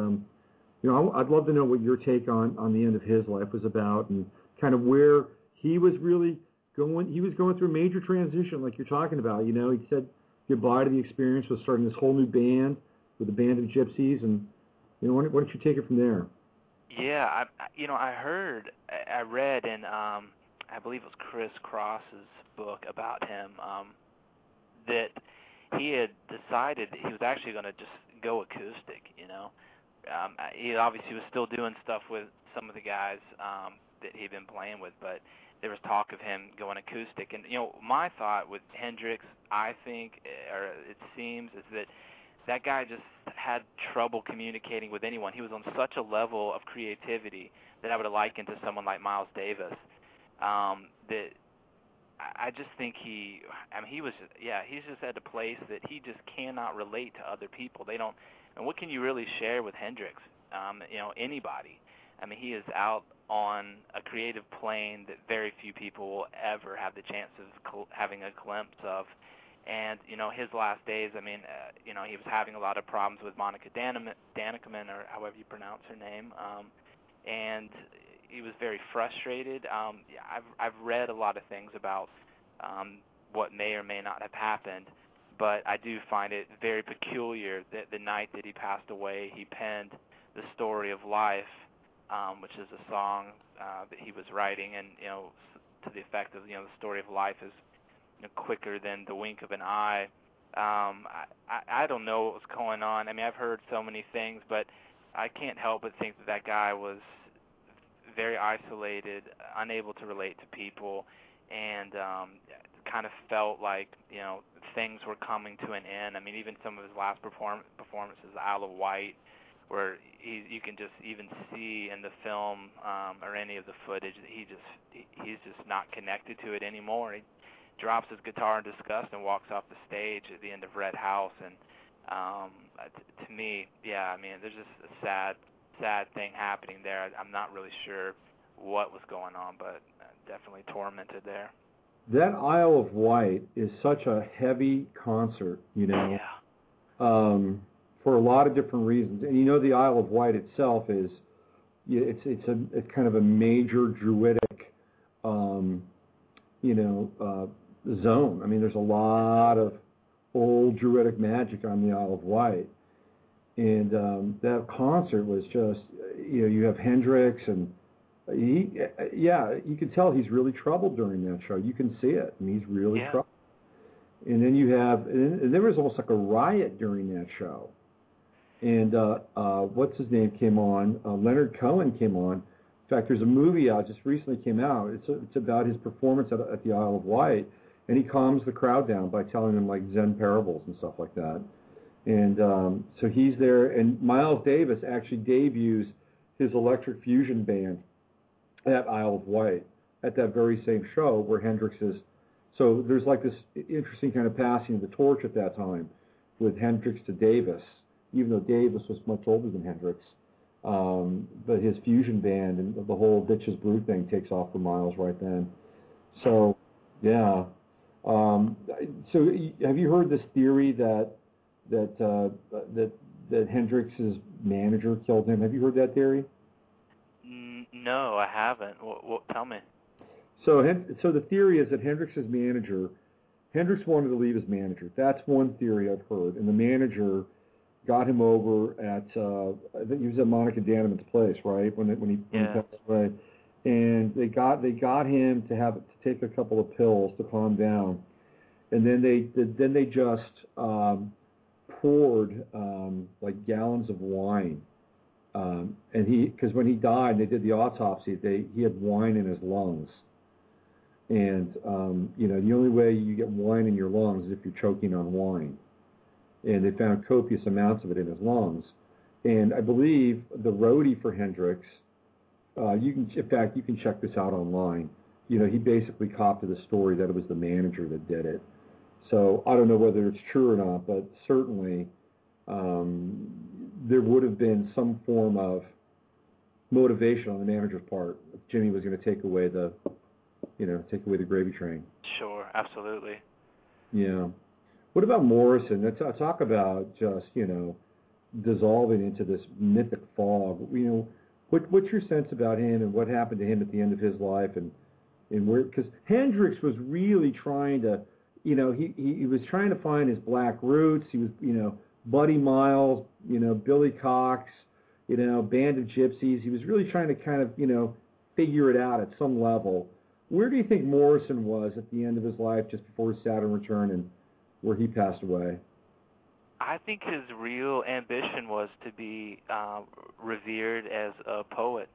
I'd love to know what your take on the end of his life was about and kind of where he was really going. He was going through a major transition, like you're talking about. He said goodbye to the experience, was starting this whole new band with the Band of Gypsies, and why don't you take it from there? Yeah, I read in I believe it was Chris Cross's book about him that he had decided that he was actually going to just go acoustic. He obviously was still doing stuff with some of the guys that he'd been playing with, but there was talk of him going acoustic. And my thought with Hendrix, I think, or it seems, is that guy just had trouble communicating with anyone. He was on such a level of creativity that I would liken to someone like Miles Davis. That I just think he's just at a place that he just cannot relate to other people. They don't, and what can you really share with Hendrix? Anybody. I mean, he is out on a creative plane that very few people will ever have the chance of having a glimpse of. And, his last days, I mean, he was having a lot of problems with Monica Danikerman, or however you pronounce her name, and he was very frustrated. I've read a lot of things about what may or may not have happened, but I do find it very peculiar that the night that he passed away, he penned The Story of Life, which is a song that he was writing, and, to the effect of, the story of life is quicker than the wink of an eye. I don't know what was going on. I mean, I've heard so many things, but I can't help but think that guy was very isolated, unable to relate to people, and kind of felt like, things were coming to an end. I mean, even some of his last performances, Isle of Wight, where you can just even see in the film or any of the footage that he's just not connected to it anymore. He drops his guitar in disgust and walks off the stage at the end of Red House. And to me, yeah, I mean, there's just a sad thing happening there. I'm not really sure what was going on, but definitely tormented there. That Isle of Wight is such a heavy concert, you know, Yeah. for a lot of different reasons. And you know, the Isle of Wight itself is, it's kind of a major druidic, zone. I mean, there's a lot of old druidic magic on the Isle of Wight, and that concert was just, you have Hendrix, and you can tell he's really troubled during that show. You can see it. I mean, he's really troubled. And then and there was almost like a riot during that show. And what's his name came on? Leonard Cohen came on. In fact, there's a movie out just recently came out. It's about his performance at the Isle of Wight, and he calms the crowd down by telling them like Zen parables and stuff like that. And so he's there, and Miles Davis actually debuts his electric fusion band at Isle of Wight at that very same show where Hendrix is. So there's like this interesting kind of passing of the torch at that time with Hendrix to Davis, even though Davis was much older than Hendrix. But his fusion band and the whole Bitches Brew thing takes off for Miles right then. So, yeah. So have you heard this theory that Hendrix's manager killed him? Have you heard that theory? No, I haven't. Tell me. So the theory is that Hendrix wanted to leave his manager. That's one theory I've heard. And the manager got him over at, I think he was at Monica Daniman's place, right? When he passed away. And they got him to take a couple of pills to calm down. And then they just poured like gallons of wine. And because when he died, they did the autopsy. He had wine in his lungs. And the only way you get wine in your lungs is if you're choking on wine. And they found copious amounts of it in his lungs. And I believe the roadie for Hendrix, you can check this out online. He basically copped to the story that it was the manager that did it. So I don't know whether it's true or not, but certainly there would have been some form of motivation on the manager's part if Jimmy was going to take away the gravy train. Sure, absolutely. Yeah. What about Morrison? Talk about just, dissolving into this mythic fog. What's your sense about him and what happened to him at the end of his life, and where? Because Hendrix was really trying to, he was trying to find his black roots. He was, Buddy Miles, Billy Cox, Band of Gypsies. He was really trying to kind of, figure it out at some level. Where do you think Morrison was at the end of his life, just before his Saturn Return and where he passed away? I think his real ambition was to be revered as a poet,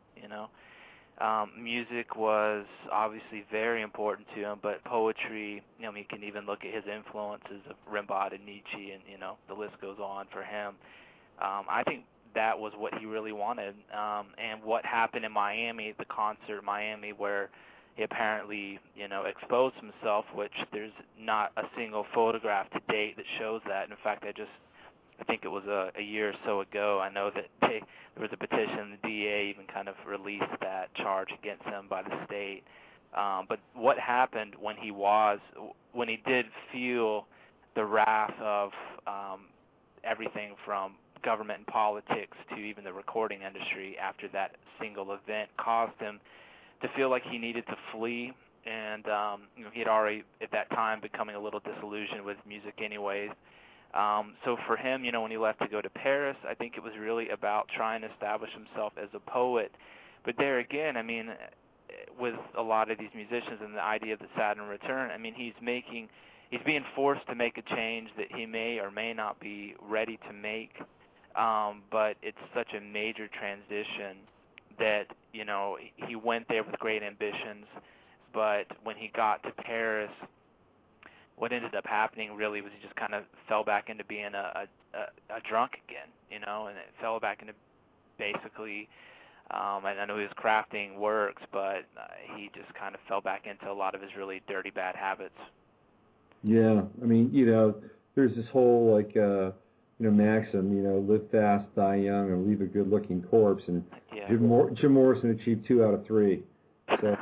Music was obviously very important to him, but poetry, you can even look at his influences of Rimbaud and Nietzsche, and, the list goes on for him. I think that was what he really wanted. And what happened in Miami, the concert in Miami, where he apparently, exposed himself, which there's not a single photograph to date that shows that. In fact, I think it was a year or so ago, I know that there was a petition, the DA even kind of released that charge against him by the state. But what happened when he did feel the wrath of everything from government and politics to even the recording industry after that single event caused him to feel like he needed to flee, and he had already at that time becoming a little disillusioned with music anyways. So for him, when he left to go to Paris, I think it was really about trying to establish himself as a poet. But there again, with a lot of these musicians and the idea of the Saturn Return, he's being forced to make a change that he may or may not be ready to make. But it's such a major transition that, he went there with great ambitions, but when he got to Paris, what ended up happening really was he just kind of fell back into being a drunk again, and it fell back into basically, I know he was crafting works, but he just kind of fell back into a lot of his really dirty, bad habits. Yeah, there's this whole, maxim, live fast, die young, and leave a good-looking corpse, and Jim Morrison achieved 2 out of 3. So.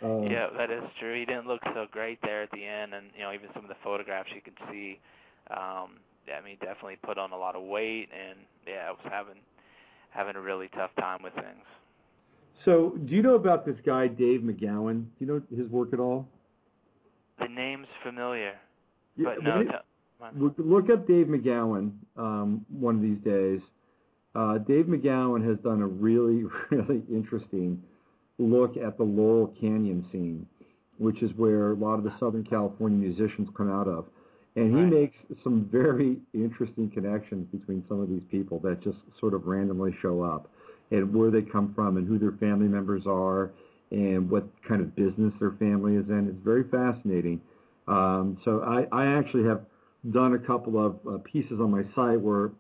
Yeah, that is true. He didn't look so great there at the end, and even some of the photographs you could see. Yeah, I mean, definitely put on a lot of weight, and yeah, I was having a really tough time with things. So, do you know about this guy Dave McGowan? Do you know his work at all? The name's familiar, Yeah, but no. look up Dave McGowan one of these days. Dave McGowan has done a really, really interesting look at the Laurel Canyon scene, which is where a lot of the Southern California musicians come out of. And he makes some very interesting connections between some of these people that just sort of randomly show up, and where they come from and who their family members are and what kind of business their family is in. It's very fascinating. So I actually have done a couple of pieces on my site where, in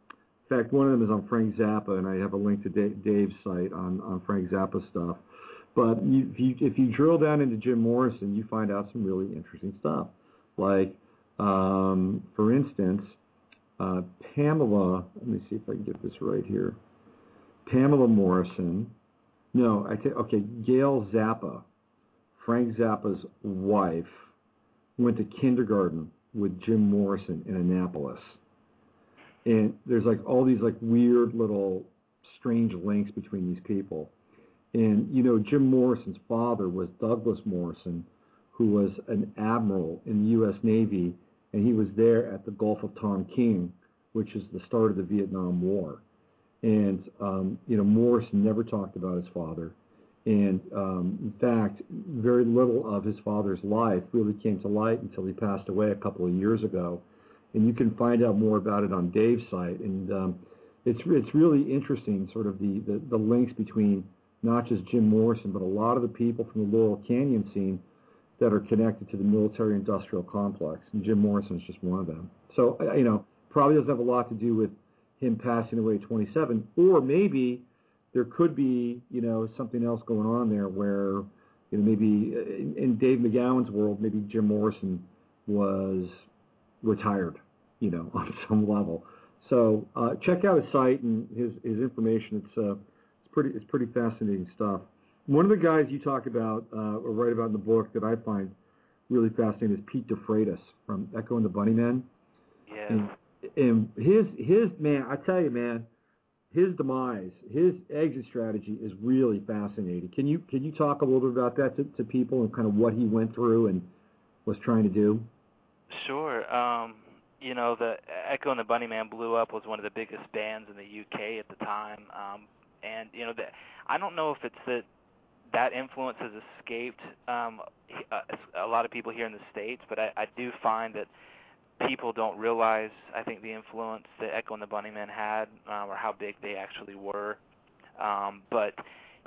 fact, one of them is on Frank Zappa, and I have a link to Dave's site on Frank Zappa stuff. But if you drill down into Jim Morrison, you find out some really interesting stuff. Like, for instance, Pamela, let me see if I can get this right here. Pamela Morrison, Gail Zappa, Frank Zappa's wife, went to kindergarten with Jim Morrison in Annapolis. And there's like all these like weird little strange links between these people. And, Jim Morrison's father was Douglas Morrison, who was an admiral in the U.S. Navy, and he was there at the Gulf of Tonkin, which is the start of the Vietnam War. And, Morrison never talked about his father. And, in fact, very little of his father's life really came to light until he passed away a couple of years ago. And you can find out more about it on Dave's site. And it's really interesting, sort of the links between not just Jim Morrison, but a lot of the people from the Laurel Canyon scene that are connected to the military-industrial complex. And Jim Morrison is just one of them. So, probably doesn't have a lot to do with him passing away at 27, or maybe there could be, something else going on there where, maybe in Dave McGowan's world, maybe Jim Morrison was retired, on some level. So check out his site and his information. It's pretty fascinating stuff. One of the guys you talk about or write about in the book that I find really fascinating is Pete DeFreitas from Echo and the Bunnymen. Yeah. And his man, I tell you, man, his demise, his exit strategy is really fascinating. Can you talk a little bit about that to people and kind of what he went through and was trying to do? Sure. The Echo and the Bunnymen blew up, was one of the biggest bands in the UK at the time. And I don't know if it's that influence has escaped a lot of people here in the States, but I do find that people don't realize, I think, the influence that Echo and the Bunnymen had, or how big they actually were. But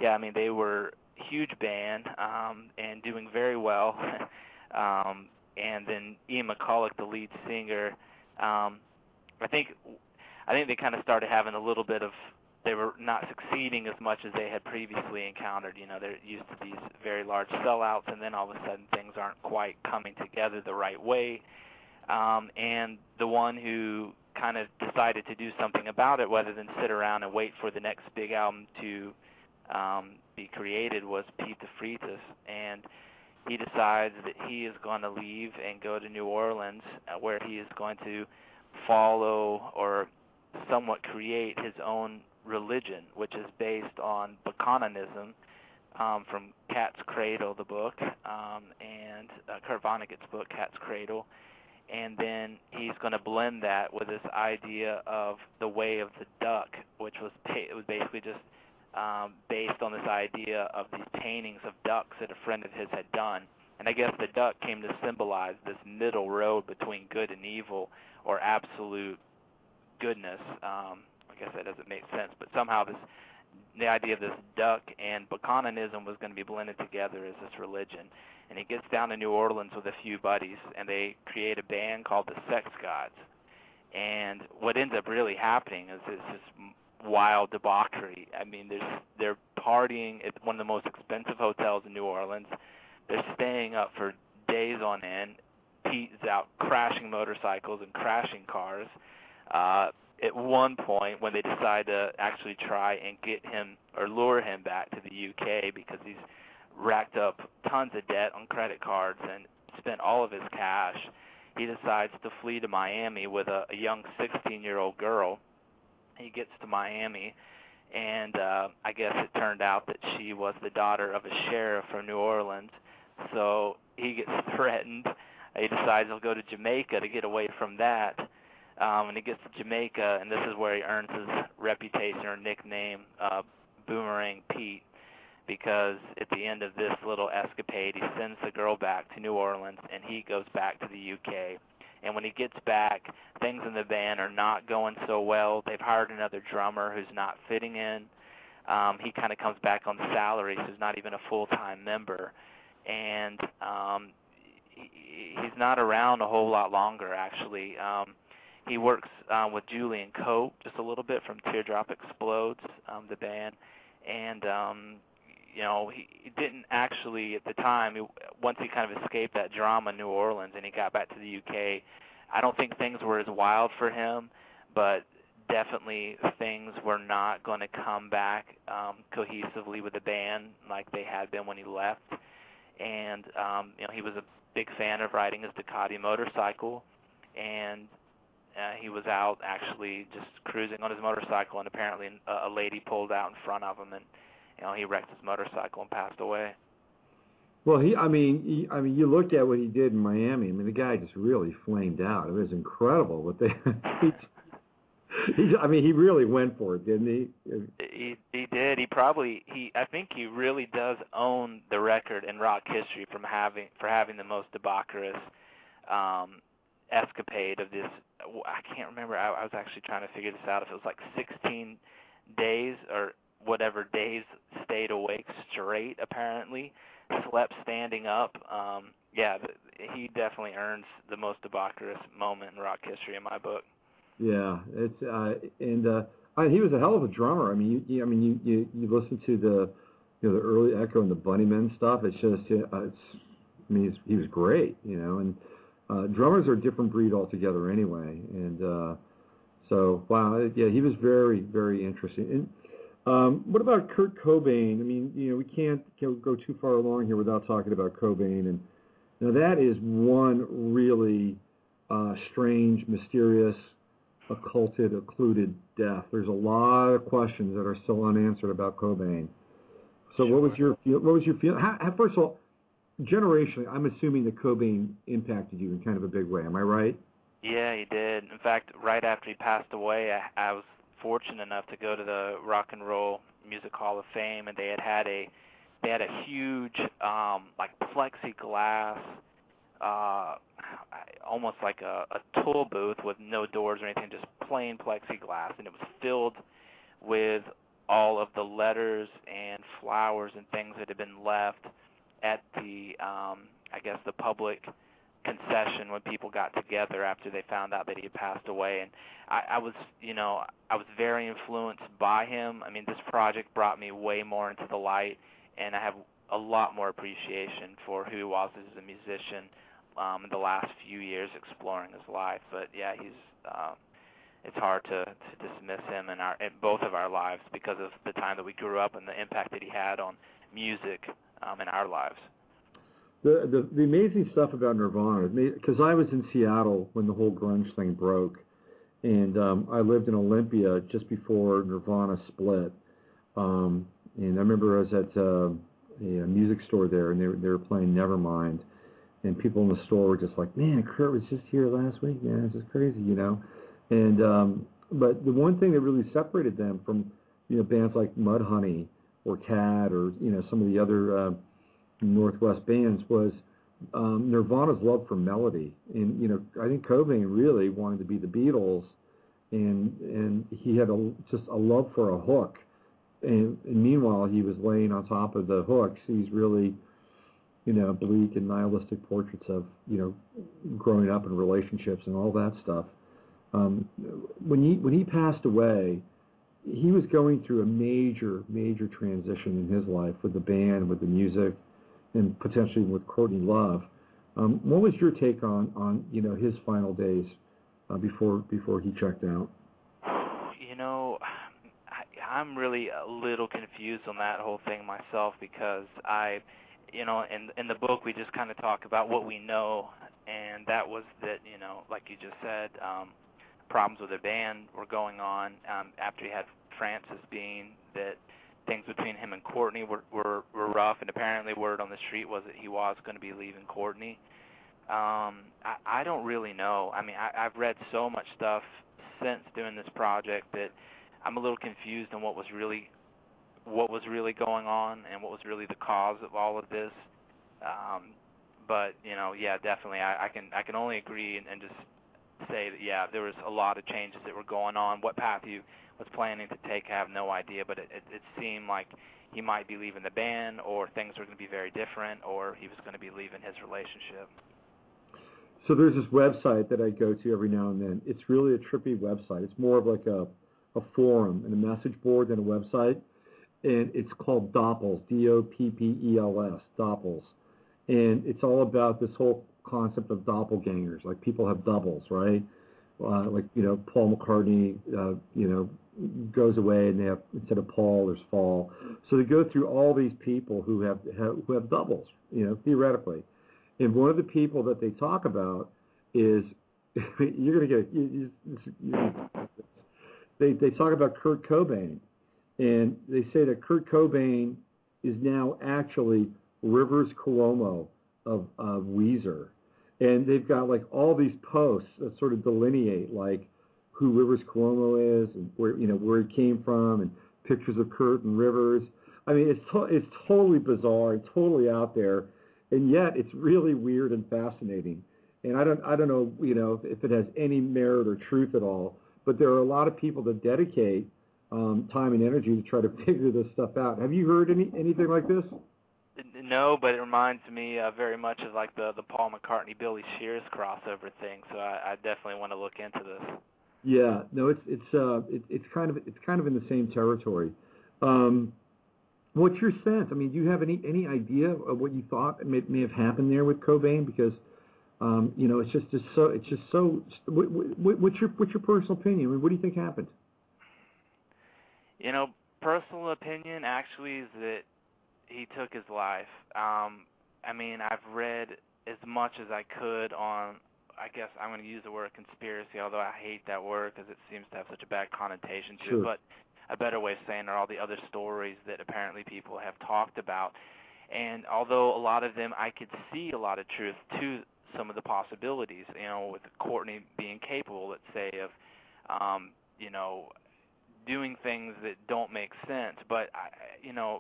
yeah, I mean, they were a huge band and doing very well. And then Ian McCulloch, the lead singer, I think they kind of started having a little bit of, they were not succeeding as much as they had previously encountered. They're used to these very large sellouts, and then all of a sudden things aren't quite coming together the right way. And the one who kind of decided to do something about it rather than sit around and wait for the next big album to be created was Pete DeFreitas. And he decides that he is going to leave and go to New Orleans, where he is going to follow or somewhat create his own religion, which is based on Bacchanalism, from Cat's Cradle, the book, and Kurt Vonnegut's book, Cat's Cradle. And then he's going to blend that with this idea of the way of the duck, which was basically just based on this idea of these paintings of ducks that a friend of his had done. And I guess the duck came to symbolize this middle road between good and evil, or absolute goodness. I guess that doesn't make sense, but somehow the idea of this duck and Bacchanalism was going to be blended together as this religion. And he gets down to New Orleans with a few buddies, and they create a band called the Sex Gods. And what ends up really happening is it's this wild debauchery. I mean, they're partying at one of the most expensive hotels in New Orleans. They're staying up for days on end. Pete's out crashing motorcycles and crashing cars. At one point, when they decide to actually try and get him or lure him back to the UK because he's racked up tons of debt on credit cards and spent all of his cash. He decides to flee to Miami with a young 16-year-old girl. He gets to Miami, and I guess it turned out that she was the daughter of a sheriff from New Orleans. So he gets threatened. He decides he'll go to Jamaica to get away from that. And he gets to Jamaica, and this is where he earns his reputation or nickname, Boomerang Pete, because at the end of this little escapade, he sends the girl back to New Orleans, and he goes back to the UK. And when he gets back, things in the band are not going so well. They've hired another drummer who's not fitting in. He kind of comes back on salary, so he's not even a full-time member. And he's not around a whole lot longer, actually. He works with Julian Cope just a little bit from Teardrop Explodes, the band. And, he didn't actually, at the time, once he kind of escaped that drama in New Orleans and he got back to the UK, I don't think things were as wild for him, but definitely things were not going to come back cohesively with the band like they had been when he left. And, he was a big fan of riding his Ducati motorcycle, and he was out actually just cruising on his motorcycle, and apparently a lady pulled out in front of him, and he wrecked his motorcycle and passed away. Well, you look at what he did in Miami. I mean, the guy just really flamed out. It was incredible what they. He really went for it, didn't he? He did. I think he really does own the record in rock history for having the most debaucherous escapade of this. I can't remember. I was actually trying to figure this out. If it was like 16 days or whatever days stayed awake straight, apparently, slept standing up. He definitely earns the most debaucherous moment in rock history in my book. Yeah, it's he was a hell of a drummer. I mean, you listen to the early Echo and the Bunnymen stuff. It's just he was great, and drummers are a different breed altogether anyway. And so wow, yeah, he was very, very interesting. And what about Kurt Cobain? I mean, we can't go too far along here without talking about Cobain, and that is one really strange, mysterious, occulted, occluded death. There's a lot of questions that are still unanswered about Cobain. So, what was your feeling? First of all, generationally, I'm assuming that Cobain impacted you in kind of a big way. Am I right? Yeah, he did. In fact, right after he passed away, I was fortunate enough to go to the Rock and Roll Music Hall of Fame, and they had a huge like plexiglass, almost like a tool booth with no doors or anything, just plain plexiglass, and it was filled with all of the letters and flowers and things that had been left at the I guess the public concession when people got together after they found out that he had passed away. And I was very influenced by him. I mean, this project brought me way more into the light, and I have a lot more appreciation for who he was as a musician in the last few years exploring his life. But yeah, it's hard to dismiss him in both of our lives because of the time that we grew up and the impact that he had on music in our lives. The amazing stuff about Nirvana, because I was in Seattle when the whole grunge thing broke, and I lived in Olympia just before Nirvana split. And I remember I was at a music store there, and they were playing Nevermind, and people in the store were just like, "Man, Kurt was just here last week. Man, it's just crazy, And but the one thing that really separated them from bands like Mudhoney or Cad or some of the other Northwest bands was Nirvana's love for melody. And I think Cobain really wanted to be the Beatles, and he had just a love for a hook. And meanwhile, he was laying on top of the hooks. He's really bleak and nihilistic portraits of growing up in relationships and all that stuff. When he passed away, he was going through a major transition in his life with the band, with the music, and potentially with Courtney Love. What was your take on his final days before he checked out? I'm really a little confused on that whole thing myself because in the book we just kind of talk about what we know, and that was that, like you just said, problems with the band were going on after he had Francis Bean, that things between him and Courtney were rough, and apparently word on the street was that he was going to be leaving Courtney. I don't really know. I mean, I've read so much stuff since doing this project that I'm a little confused on what was really going on and what was really the cause of all of this. But yeah, definitely, I can only agree and just say that yeah, there was a lot of changes that were going on. What path he was planning to take, I have no idea, but it seemed like he might be leaving the band, or things were going to be very different, or he was going to be leaving his relationship. So there's this website that I go to every now and then. It's really a trippy website. It's more of like a forum and a message board than a website. And it's called Doppels, Doppels, Doppels. And it's all about this whole concept of doppelgangers. Like, people have doubles, right? Paul McCartney, goes away, and they have, instead of Paul, there's Paul. So they go through all these people who have doubles, theoretically. And one of the people that they talk about is, you're going to get, they talk about Kurt Cobain. And they say that Kurt Cobain is now actually Rivers Cuomo of Weezer. And they've got like all these posts that sort of delineate like who Rivers Cuomo is and where he came from, and pictures of Kurt and Rivers. I mean, it's totally bizarre and totally out there. And yet it's really weird and fascinating. And I don't know, if it has any merit or truth at all, but there are a lot of people that dedicate time and energy to try to figure this stuff out. Have you heard anything like this? No, but it reminds me very much of like the Paul McCartney Billy Shears crossover thing. So I definitely want to look into this. Yeah, no, it's kind of in the same territory. What's your sense? I mean, do you have any idea of what you thought may have happened there with Cobain? Because it's just so. What's your personal opinion? I mean, what do you think happened? Personal opinion actually is that he took his life. I mean, I've read as much as I could on, I guess I'm going to use the word conspiracy, although I hate that word because it seems to have such a bad connotation to it. But a better way of saying are all the other stories that apparently people have talked about. And although a lot of them, I could see a lot of truth to some of the possibilities, with Courtney being capable, let's say, of, doing things that don't make sense. But,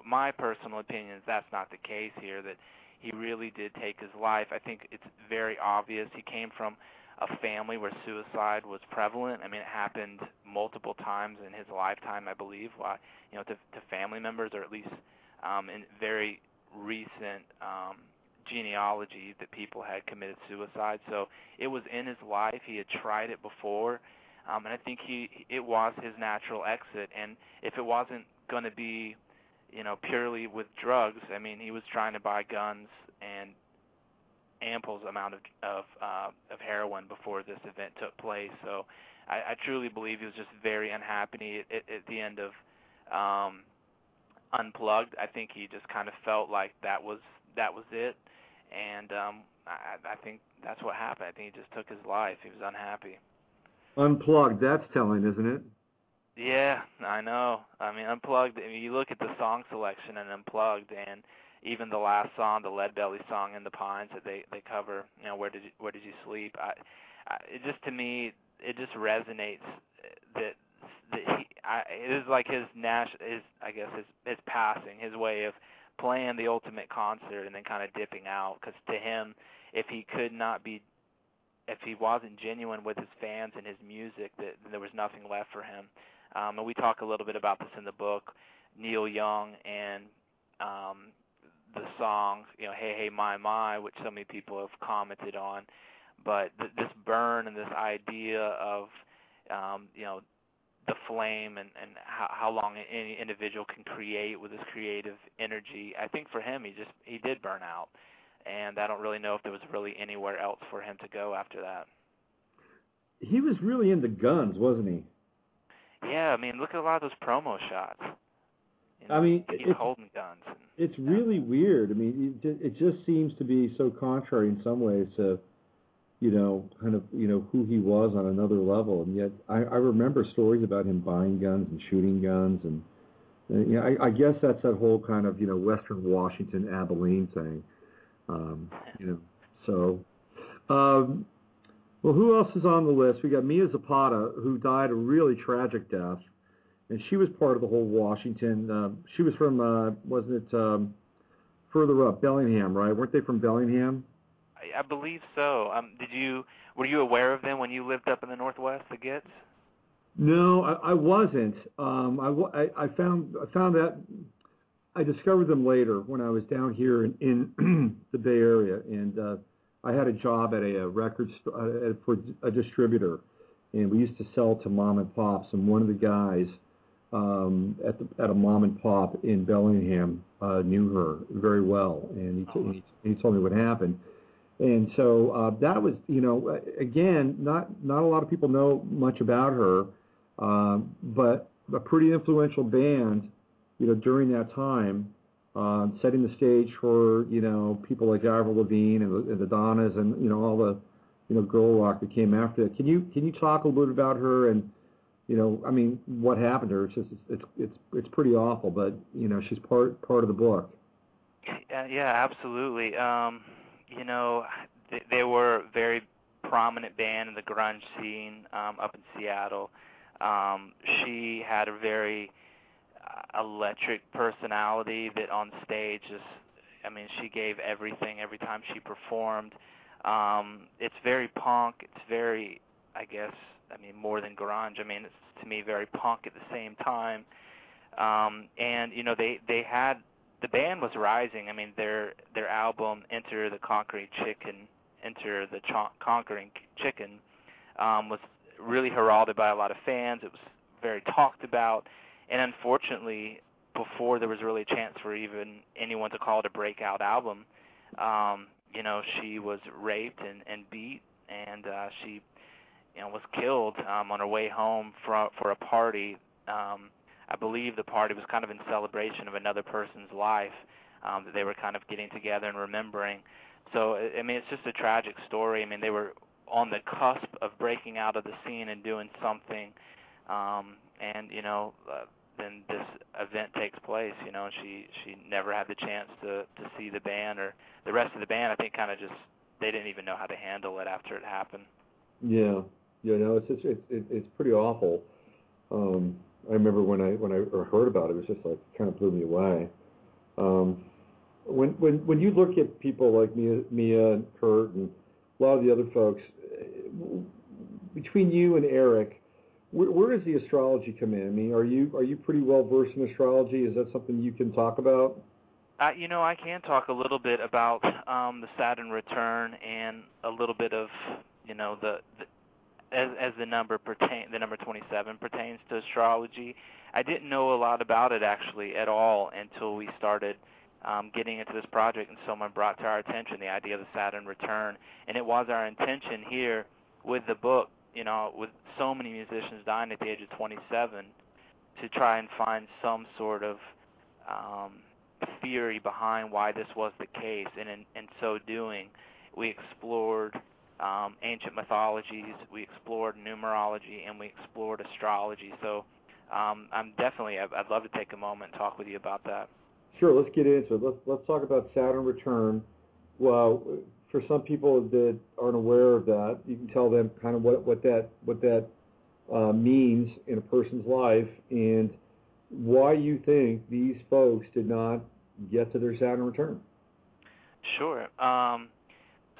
my personal opinion is that's not the case here, that he really did take his life. I think it's very obvious. He came from a family where suicide was prevalent. I mean, it happened multiple times in his lifetime, I believe, to family members, or at least in very recent genealogy that people had committed suicide. So it was in his life. He had tried it before. And I think it was his natural exit. And if it wasn't going to be, purely with drugs, I mean, he was trying to buy guns and ample amount of heroin before this event took place. So I truly believe he was just very unhappy at the end of Unplugged. I think he just kind of felt like that was it. And I think that's what happened. I think he just took his life. He was unhappy. Unplugged, that's telling, isn't it? Yeah, I know. I mean, Unplugged, you look at the song selection in Unplugged, and even the last song, the Lead Belly song, In the Pines, that they cover, Where Did You Sleep? It just, to me, it just resonates that it is like his passing, his way of playing the ultimate concert and then kind of dipping out. Because to him, if he wasn't genuine with his fans and his music, that there was nothing left for him. And we talk a little bit about this in the book. Neil Young and the song, Hey Hey My, which so many people have commented on. But this burn and this idea of, the flame and how long any individual can create with this creative energy, I think for him, he did burn out. And I don't really know if there was really anywhere else for him to go after that. He was really into guns, wasn't he? Yeah, I mean, look at a lot of those promo shots. You I know, mean, he's holding guns. it's really weird. I mean, it just seems to be so contrary in some ways to, kind of, who he was on another level. And yet I remember stories about him buying guns and shooting guns. And I guess that's that whole kind of, Western Washington, Abilene thing. You know, so, um, well, who else is on the list? We got Mia Zapata, who died a really tragic death. And she was part of the whole Washington. She was from, wasn't it further up, Bellingham, right? Weren't they from Bellingham? I believe so. Were you aware of them when you lived up in the Northwest, the Gits? No, I wasn't. I found that I discovered them later when I was down here in the Bay Area, and I had a job at a record for a distributor, and we used to sell to mom and pops. And one of the guys at a mom and pop in Bellingham knew her very well, and he told me what happened. And so that was, again, not a lot of people know much about her, but a pretty influential band, during that time, setting the stage for, people like Avril Lavigne and the Donnas and, all the, girl rock that came after that. Can you talk a little bit about her and, I mean, what happened to her? It's just, it's pretty awful, but, she's part of the book. Yeah, absolutely. They were a very prominent band in the grunge scene up in Seattle. She had a very electric personality that on stage she gave everything every time she performed. It's very punk. It's very, more than grunge. It's to me very punk at the same time. And they had, the band was rising. Their album Enter the Conquering Chicken was really heralded by a lot of fans. It was very talked about, and unfortunately, before there was really a chance for even anyone to call it a breakout album, she was raped and beat, and she was killed on her way home for a party. I believe the party was kind of in celebration of another person's life that they were kind of getting together and remembering. So, it's just a tragic story. They were on the cusp of breaking out of the scene and doing something, then this event takes place, and she never had the chance to see the band, or the rest of the band, I think, kind of just, they didn't even know how to handle it after it happened. Yeah, it's pretty awful. I remember when I heard about it, it was just like kind of blew me away. When you look at people like Mia and Kurt and a lot of the other folks, between you and Eric, where does the astrology come in? Are you pretty well versed in astrology? Is that something you can talk about? I can talk a little bit about the Saturn Return and a little bit of as the number 27 pertains to astrology. I didn't know a lot about it actually at all until we started getting into this project, and someone brought to our attention the idea of the Saturn Return. And it was our intention here with the book, with so many musicians dying at the age of 27, to try and find some sort of theory behind why this was the case. And in so doing, we explored ancient mythologies, we explored numerology, and we explored astrology. So I'd love to take a moment and talk with you about that. Sure, let's get into it. Let's talk about Saturn Return. Well, for some people that aren't aware of that, you can tell them kind of what that means in a person's life and why you think these folks did not get to their Saturn Return. Sure.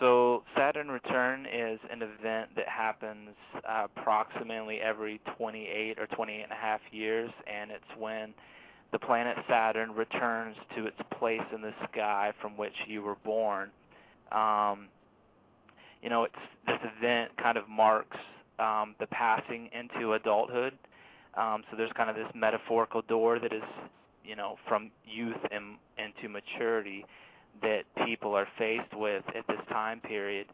So Saturn Return is an event that happens approximately every 28 or 28 and a half years, and it's when the planet Saturn returns to its place in the sky from which you were born. This event kind of marks the passing into adulthood. So there's kind of this metaphorical door that is, from youth into maturity that people are faced with at this time period.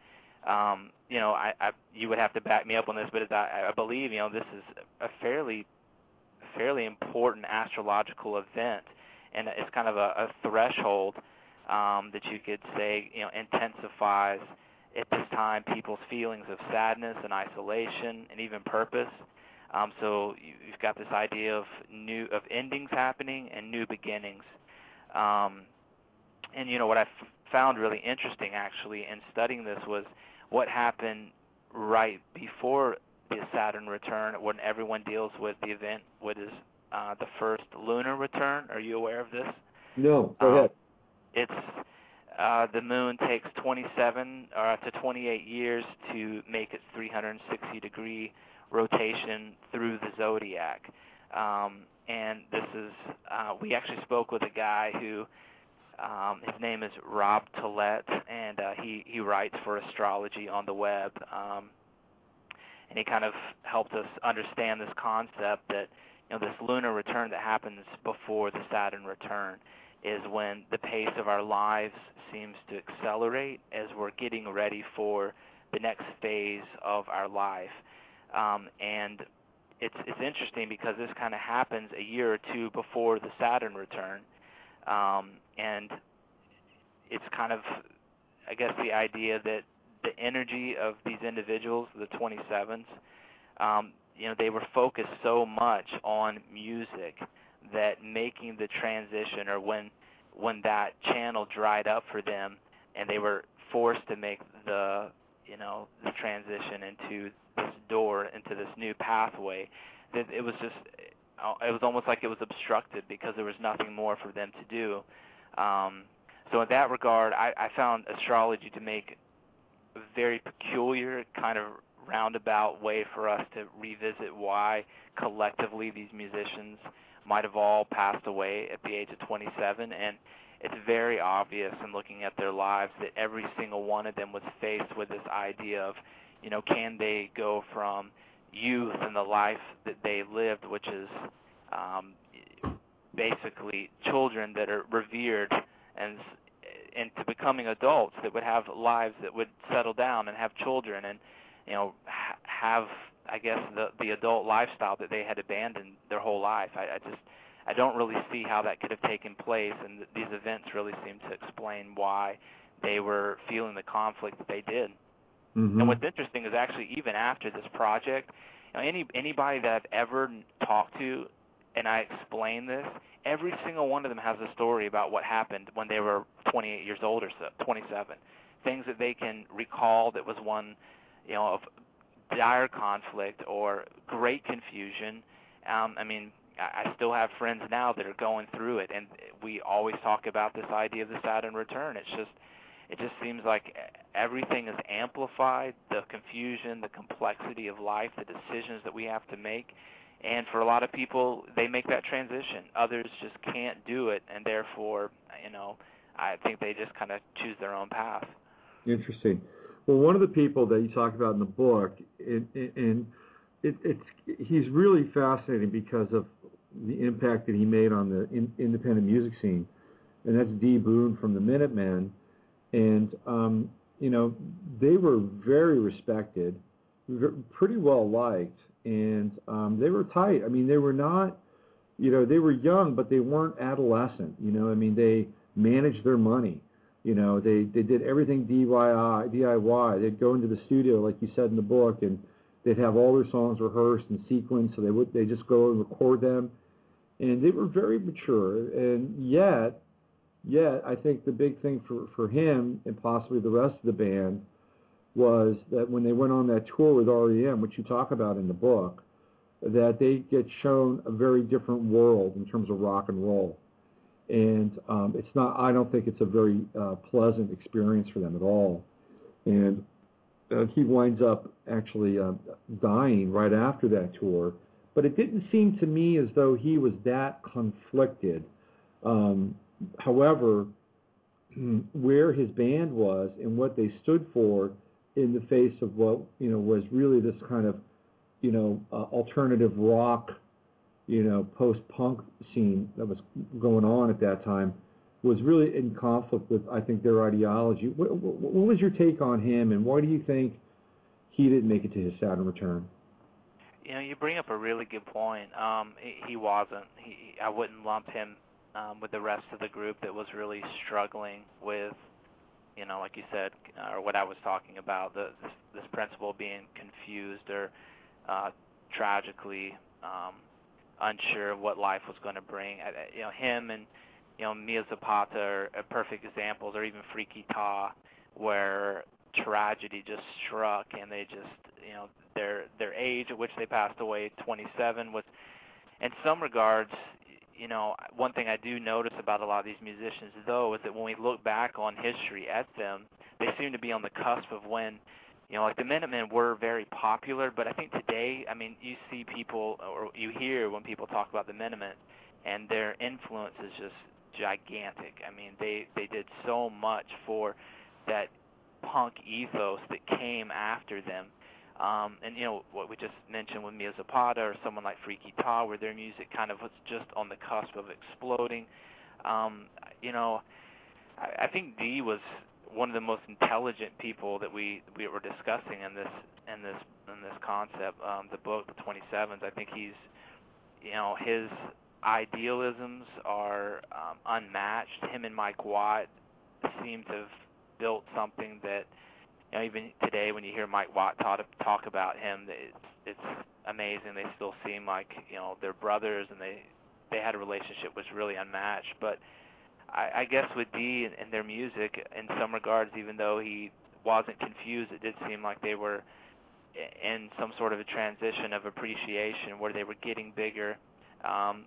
You would have to back me up on this, but I believe, this is a fairly fairly important astrological event, and it's kind of a threshold that you could say, intensifies at this time people's feelings of sadness and isolation and even purpose. So you've got this idea of endings happening and new beginnings. And what I found really interesting actually in studying this was what happened right before the Saturn return, when everyone deals with the event, what is the first lunar return. Are you aware of this? No, go ahead. It's the moon takes 27 to 28 years to make its 360-degree rotation through the zodiac. And this is, we actually spoke with a guy who, his name is Rob Tillett, and he writes for astrology on the web. And he kind of helped us understand this concept that, this lunar return that happens before the Saturn return is when the pace of our lives seems to accelerate as we're getting ready for the next phase of our life. And it's interesting because this kind of happens a year or two before the Saturn return. And it's kind of, I guess, the idea that the energy of these individuals, the 27s, they were focused so much on music that making the transition, or when that channel dried up for them and they were forced to make the transition into this door, into this new pathway, that it was almost like it was obstructed because there was nothing more for them to do. So in that regard, I found astrology to make a very peculiar kind of roundabout way for us to revisit why collectively these musicians might have all passed away at the age of 27. And it's very obvious in looking at their lives that every single one of them was faced with this idea of, can they go from youth and the life that they lived, which is basically children that are revered, and into becoming adults that would have lives that would settle down and have children and have, I guess, the adult lifestyle that they had abandoned their whole life. I don't really see how that could have taken place, and these events really seem to explain why they were feeling the conflict that they did. Mm-hmm. And what's interesting is actually even after this project, anybody that I've ever talked to, and I explain this, every single one of them has a story about what happened when they were 28 years old or so, 27. Things that they can recall that was one, of dire conflict or great confusion. I still have friends now that are going through it, and we always talk about this idea of the Saturn return. It just seems like everything is amplified, the confusion, the complexity of life, the decisions that we have to make. And for a lot of people, they make that transition. Others just can't do it, and therefore, I think they just kind of choose their own path. Interesting. Well, one of the people that you talk about in the book, he's really fascinating because of the impact that he made on the independent music scene, and that's D. Boone from the Minutemen. And, they were very respected, pretty well liked, and they were tight. They were not, they were young, but they weren't adolescent. They managed their money. They did everything DIY. They'd go into the studio, like you said in the book, and they'd have all their songs rehearsed in sequence, so they just go and record them. And they were very mature, and yet, I think the big thing for him and possibly the rest of the band was that when they went on that tour with REM, which you talk about in the book, that they get shown a very different world in terms of rock and roll. And I don't think it's a very pleasant experience for them at all. And he winds up actually dying right after that tour. But it didn't seem to me as though he was that conflicted. However, where his band was and what they stood for in the face of what was really this kind of alternative rock, post-punk scene that was going on at that time was really in conflict with, I think, their ideology. What was your take on him, and why do you think he didn't make it to his Saturn return? You bring up a really good point. He wasn't. I wouldn't lump him with the rest of the group that was really struggling with, like you said, or what I was talking about, this principle being confused or tragically unsure of what life was going to bring. Him and Mia Zapata are perfect examples, or even Freaky Ta, where tragedy just struck, and they just, their age at which they passed away, 27, was, in some regards, one thing I do notice about a lot of these musicians, though, is that when we look back on history at them, they seem to be on the cusp of when, like the Minutemen were very popular, but I think today, you see people, or you hear when people talk about the Minutemen, and their influence is just gigantic. They did so much for that punk ethos that came after them. And what we just mentioned with Mia Zapata or someone like Freaky Ta, where their music kind of was just on the cusp of exploding. I think Dee was one of the most intelligent people that we were discussing in this concept. The book, the 27s. I think he's, his idealisms are unmatched. Him and Mike Watt seem to have built something that, even today when you hear Mike Watt talk about him, it's amazing. They still seem like, they're brothers, and they had a relationship which was really unmatched. But I guess with Dee and their music, in some regards, even though he wasn't confused, it did seem like they were in some sort of a transition of appreciation where they were getting bigger.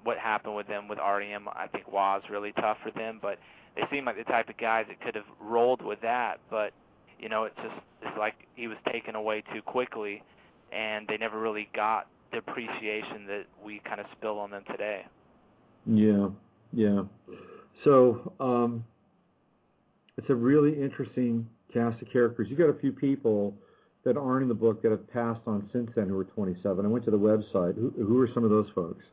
What happened with them with REM, I think, was really tough for them, but they seem like the type of guys that could have rolled with that, but it's like he was taken away too quickly, and they never really got the appreciation that we kind of spill on them today. Yeah. So it's a really interesting cast of characters. You got a few people that aren't in the book that have passed on since then who are 27. I went to the website. Who are some of those folks?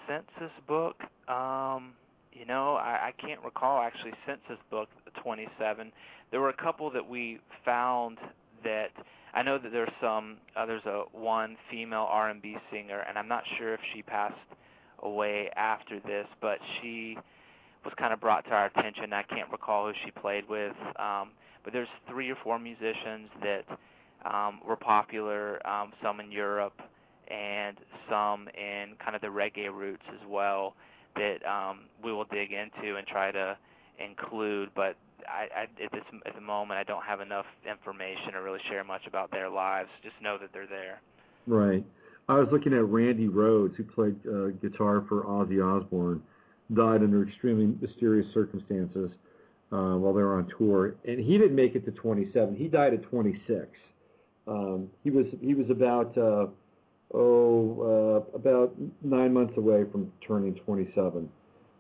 Census book. I can't recall actually Census book 27. There were a couple that we found that I know that there's one female R&B singer, and I'm not sure if she passed away after this, but she was kind of brought to our attention. I can't recall who she played with, but there's 3 or 4 musicians that were popular, some in Europe and some in kind of the reggae roots as well, that we will dig into and try to include, but at the moment I don't have enough information to really share much about their lives. Just know that they're there. Right. I was looking at Randy Rhoads, who played guitar for Ozzy Osbourne, died under extremely mysterious circumstances while they were on tour, and he didn't make it to 27. He died at 26. He was about 9 months away from turning 27.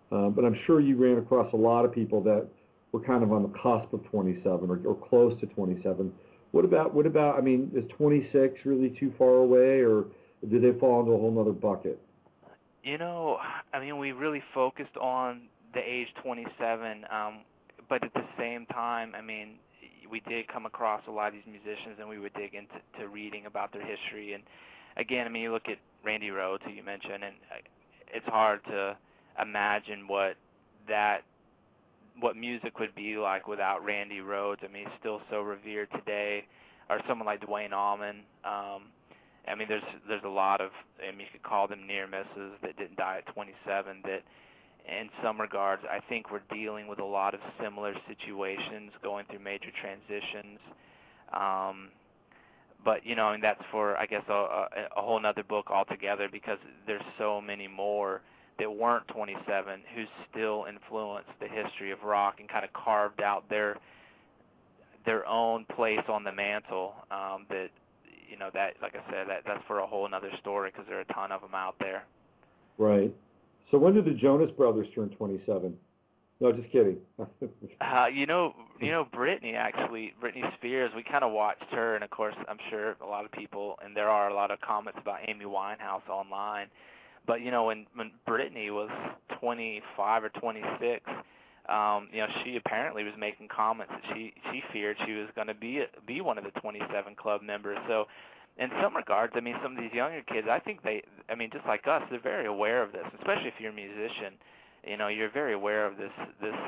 But I'm sure you ran across a lot of people that were kind of on the cusp of 27 or close to 27. What about, is 26 really too far away, or did they fall into a whole other bucket? We really focused on the age 27, but at the same time, we did come across a lot of these musicians, and we would dig into reading about their history. And again, you look at Randy Rhoads, who you mentioned, and it's hard to imagine what music would be like without Randy Rhoads. He's still so revered today. Or someone like Duane Allman. There's a lot of, you could call them near misses that didn't die at 27, that in some regards I think we're dealing with a lot of similar situations, going through major transitions. But that's for, I guess, a whole nother book altogether, because there's so many more that weren't 27 who still influenced the history of rock and kind of carved out their own place on the mantle. That, like I said, that's for a whole nother story, because there are a ton of them out there. Right. So when did the Jonas Brothers turn 27? No, just kidding. Britney Spears, we kind of watched her, and of course, I'm sure a lot of people, and there are a lot of comments about Amy Winehouse online, but when Britney was 25 or 26, she apparently was making comments that she feared she was going to be one of the 27 club members. So, in some regards, I mean, some of these younger kids, I think I mean, just like us, they're very aware of this, especially if you're a musician. You know, you're very aware of this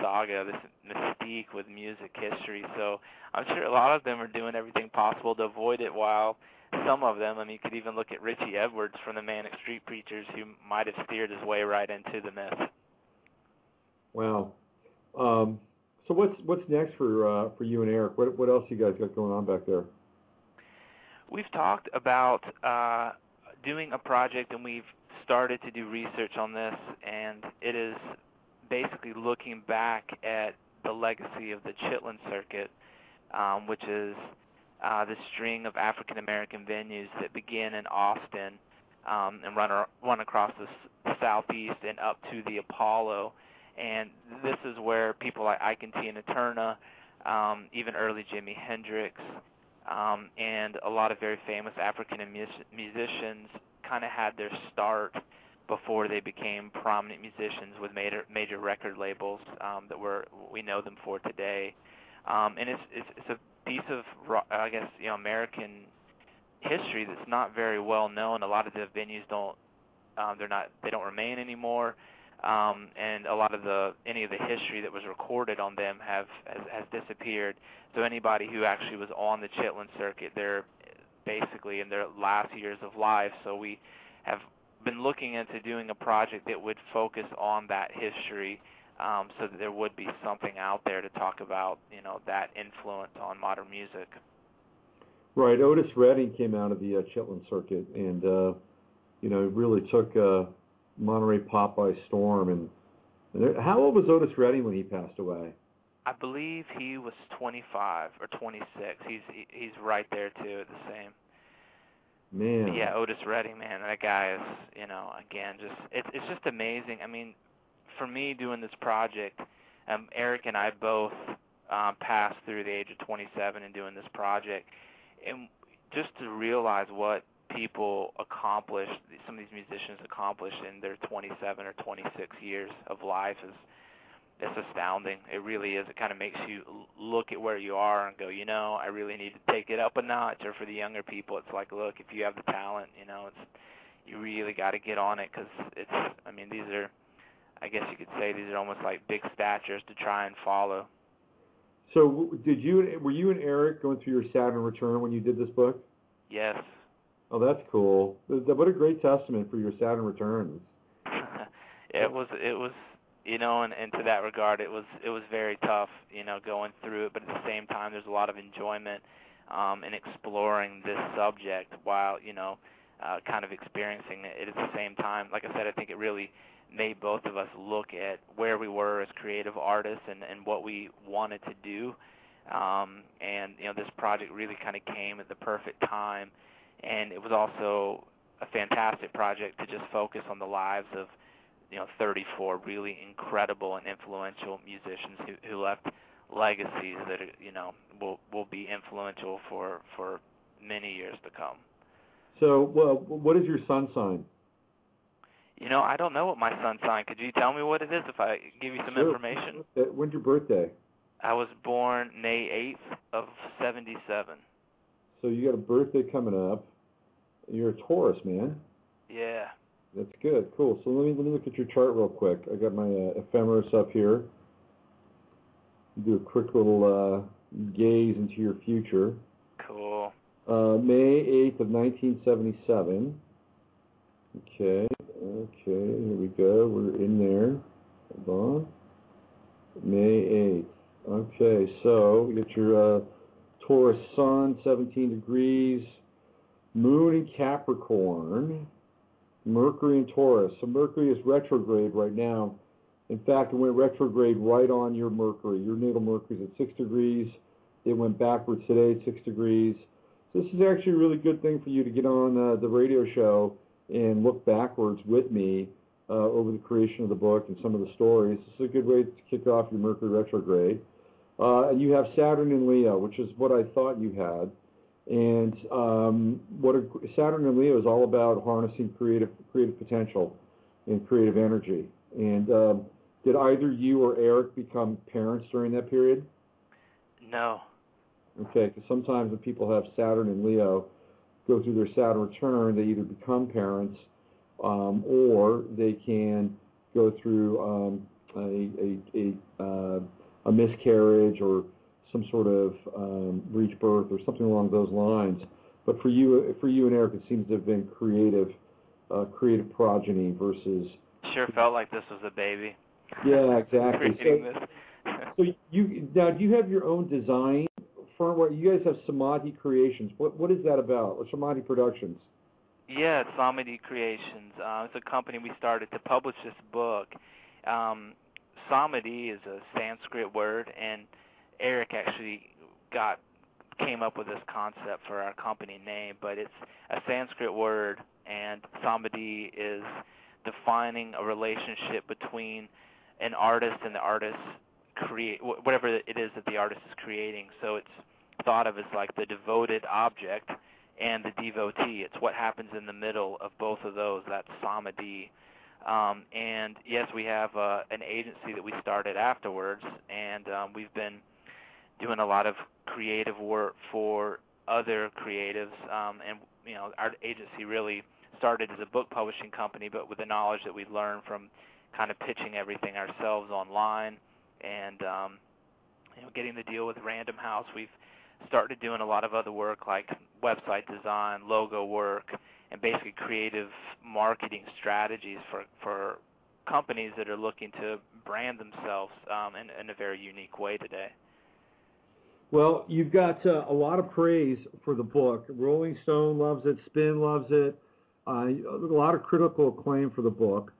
saga, this mystique with music history. So I'm sure a lot of them are doing everything possible to avoid it, while some of them, I mean, you could even look at Richie Edwards from the Manic Street Preachers, who might have steered his way right into the myth. Wow. So what's next for you and Eric? What else you guys got going on back there? We've talked about doing a project, and we've started to do research on this, and it is basically looking back at the legacy of the Chitlin Circuit, which is the string of African American venues that begin in Austin and run across the southeast and up to the Apollo. And this is where people like Ike and Tina Turner, even early Jimi Hendrix, and a lot of very famous African musicians kind of had their start before they became prominent musicians with major record labels that we know them for today. And it's a piece of, I guess, American history that's not very well known. A lot of the venues they don't remain anymore. And a lot of any of the history that was recorded on them has disappeared. So anybody who actually was on the Chitlin Circuit, they're basically in their last years of life. So we have been looking into doing a project that would focus on that history, so that there would be something out there to talk about, that influence on modern music. Right. Otis Redding came out of the Chitlin Circuit, and really took Monterey pop by storm. And how old was Otis Redding when he passed away? I believe he was 25 or 26. He's right there too, the same. Man. But yeah, Otis Redding, man, that guy is, again, it's just amazing. I mean, for me doing this project, Eric and I both passed through the age of 27 and doing this project, and just to realize what people accomplished, some of these musicians accomplished in their 27 or 26 years of life it's astounding. It really is. It kind of makes you look at where you are and go, I really need to take it up a notch. Or for the younger people, it's like, look, if you have the talent, you really got to get on it, because these are, I guess you could say, these are almost like big statures to try and follow. So were you and Eric going through your Saturn Return when you did this book? Yes. Oh, that's cool. What a great testament for your Saturn Returns. It was, and to that regard, it was very tough, going through it. But at the same time, there's a lot of enjoyment in exploring this subject while, kind of experiencing it at the same time. Like I said, I think it really made both of us look at where we were as creative artists and what we wanted to do. And this project really kind of came at the perfect time. And it was also a fantastic project to just focus on the lives of, 34 really incredible and influential musicians who left legacies that, will be influential for many years to come. So, well, what is your sun sign? I don't know what my sun sign. Could you tell me what it is if I give you some information? When's your birthday? I was born May 8th of 77. So you got a birthday coming up. You're a Taurus, man. Yeah. That's good. Cool. So let me look at your chart real quick. I got my ephemeris up here. Do a quick little gaze into your future. Cool. May 8th of 1977. Okay, here we go. We're in there. Hold on. May 8th. Okay, so we get your Taurus Sun, 17 degrees. Moon in Capricorn. Mercury in Taurus. So Mercury is retrograde right now. In fact, it went retrograde right on your Mercury. Your natal Mercury is at 6 degrees. It went backwards today at 6 degrees. So this is actually a really good thing for you to get on the radio show and look backwards with me over the creation of the book and some of the stories. This is a good way to kick off your Mercury retrograde. And you have Saturn in Leo, which is what I thought you had. And Saturn in Leo is all about harnessing creative potential and creative energy. And did either you or Eric become parents during that period? No. Okay, because sometimes when people have Saturn in Leo, go through their Saturn Return, they either become parents or they can go through a miscarriage or some sort of breech birth or something along those lines. But for you and Eric, it seems to have been creative progeny versus. Sure felt like this was a baby. Yeah, exactly. So do you have your own design firm? What you guys have Samadhi Creations. What is that about? Or Samadhi Productions? Yeah, it's Samadhi Creations. It's a company we started to publish this book. Samadhi is a Sanskrit word, and Eric actually came up with this concept for our company name, but it's a Sanskrit word, and Samadhi is defining a relationship between an artist and the artist whatever it is that the artist is creating. So it's thought of as like the devoted object and the devotee. It's what happens in the middle of both of those. That's Samadhi. And yes, we have an agency that we started afterwards, and we've been doing a lot of creative work for other creatives. And our agency really started as a book publishing company, but with the knowledge that we learned from kind of pitching everything ourselves online and getting the deal with Random House, we've started doing a lot of other work like website design, logo work, and basically creative marketing strategies for companies that are looking to brand themselves in a very unique way today. Well, you've got a lot of praise for the book. Rolling Stone loves it. Spin loves it. A lot of critical acclaim for the book.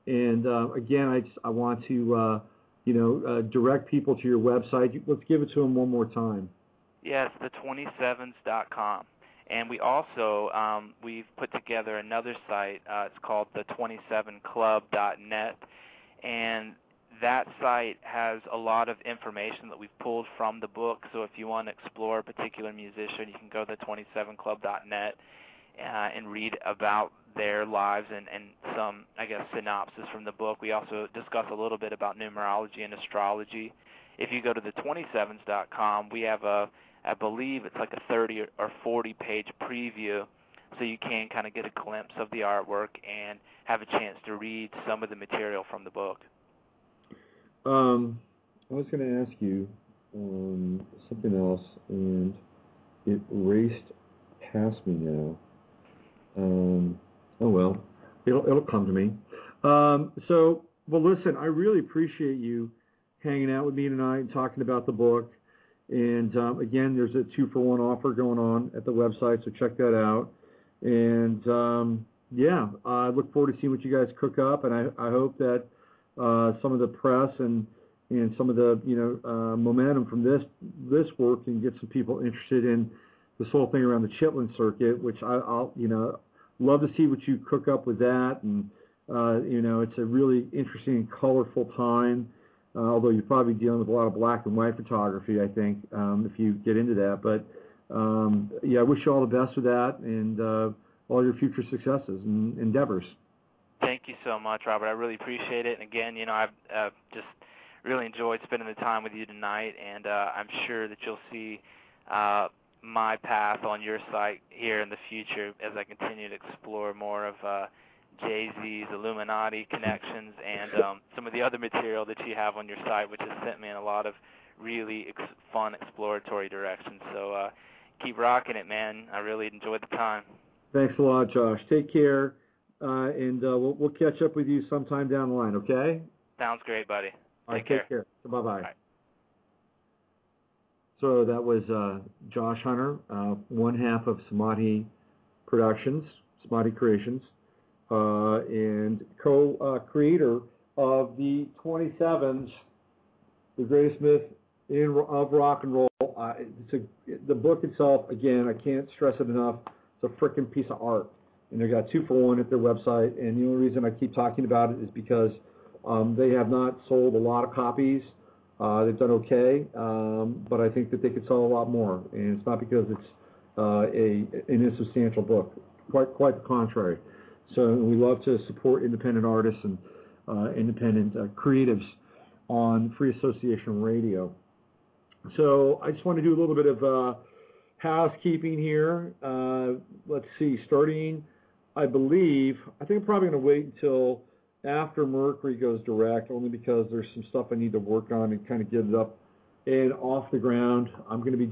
And again, I want to direct people to your website. Let's give it to them one more time. Yes, the27s.com. And we also, we've put together another site. It's called the27club.net. And that site has a lot of information that we've pulled from the book. So if you want to explore a particular musician, you can go to the27club.net and read about their lives and some, I guess, synopsis from the book. We also discuss a little bit about numerology and astrology. If you go to the27s.com, we have I believe it's like a 30 or 40-page preview, so you can kind of get a glimpse of the artwork and have a chance to read some of the material from the book. I was going to ask you something else, and it raced past me now. Oh well, it'll come to me. Well, listen, I really appreciate you hanging out with me tonight and talking about the book. And again, there's a 2-for-1 offer going on at the website, so check that out. And I look forward to seeing what you guys cook up. And I hope that some of the press and some of the momentum from this work can get some people interested in this whole thing around the Chitlin circuit, which I'll love to see what you cook up with that. And it's a really interesting and colorful time. Although you're probably dealing with a lot of black and white photography, I think, if you get into that. But, I wish you all the best with that and all your future successes and endeavors. Thank you so much, Robert. I really appreciate it. And again, I've just really enjoyed spending the time with you tonight, and I'm sure that you'll see my path on your site here in the future as I continue to explore more of Jay-Z's Illuminati connections and some of the other material that you have on your site, which has sent me in a lot of really fun exploratory directions. So keep rocking it, man. I really enjoyed the time. Thanks a lot, Josh. Take care, and we'll catch up with you sometime down the line, okay? Sounds great, buddy. Take care. Bye-bye. Right. So that was Josh Hunter, one half of Samadhi Productions, Samadhi Creations, and co-creator of the 27s, the greatest myth of rock and roll. The book itself, again, I can't stress it enough, it's a frickin' piece of art. And they got 2-for-1 at their website, and the only reason I keep talking about it is because they have not sold a lot of copies. They've done okay, but I think that they could sell a lot more, and it's not because it's an insubstantial book. Quite the contrary. So we love to support independent artists and independent creatives on Free Association Radio. So I just want to do a little bit of housekeeping here. Let's see, starting, I think I'm probably going to wait until after Mercury goes direct, only because there's some stuff I need to work on and kind of get it up and off the ground. I'm going to be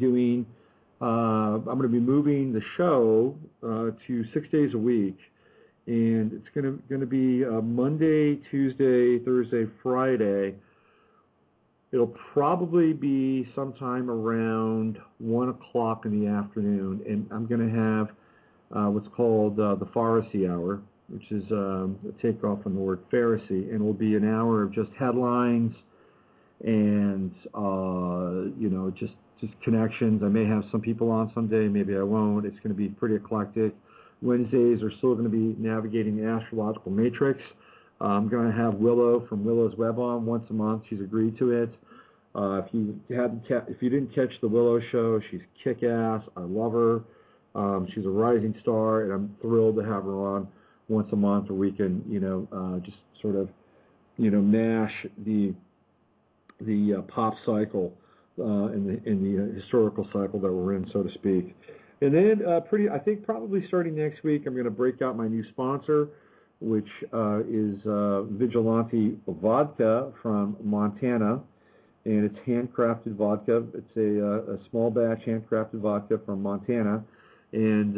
moving the show to 6 days a week, and it's going to be Monday, Tuesday, Thursday, Friday. It'll probably be sometime around 1 o'clock in the afternoon, and I'm going to have what's called the Pharisee Hour, which is a takeoff from the word Pharisee, and it will be an hour of just headlines and just connections. I may have some people on someday, maybe I won't. It's going to be pretty eclectic. Wednesdays are still going to be navigating the astrological matrix. I'm going to have Willow from Willow's Web on once a month. She's agreed to it. If you didn't catch the Willow show, she's kick-ass. I love her. She's a rising star, and I'm thrilled to have her on once a month, where we can, just sort of, mash the pop cycle and the historical cycle that we're in, so to speak. And then I think probably starting next week, I'm going to break out my new sponsor, which is Vigilante Vodka from Montana, and it's handcrafted vodka. It's a small batch handcrafted vodka from Montana, and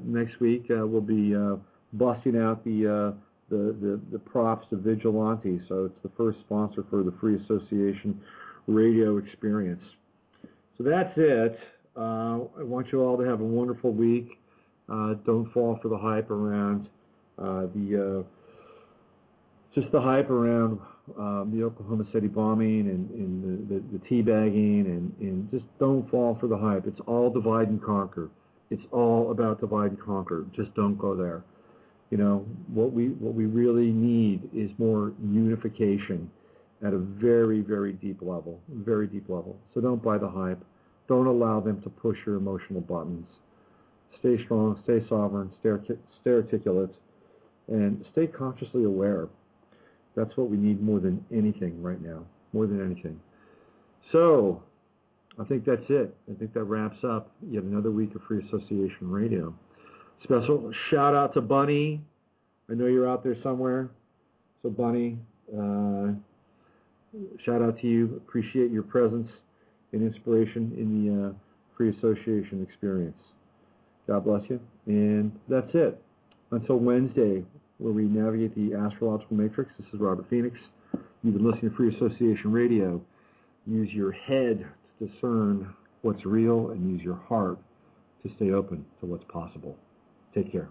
next week we'll be busting out the props of Vigilante. So it's the first sponsor for the Free Association radio experience. So that's it. I want you all to have a wonderful week. Don't fall for the hype around the hype around the Oklahoma City bombing and the teabagging, and just don't fall for the hype. It's all divide and conquer. It's all about divide and conquer. Just don't go there. What we really need is more unification at a very, very deep level, very deep level. So don't buy the hype. Don't allow them to push your emotional buttons. Stay strong, stay sovereign, stay articulate, and stay consciously aware. That's what we need more than anything right now, more than anything. So I think that's it. I think that wraps up yet another week of Free Association Radio. Special shout out to Bunny. I know you're out there somewhere. So Bunny, shout out to you. Appreciate your presence and inspiration in the Free Association experience. God bless you. And that's it. Until Wednesday, where we navigate the astrological matrix, this is Robert Phoenix. You've been listening to Free Association Radio. Use your head to discern what's real, and use your heart to stay open to what's possible. Take care.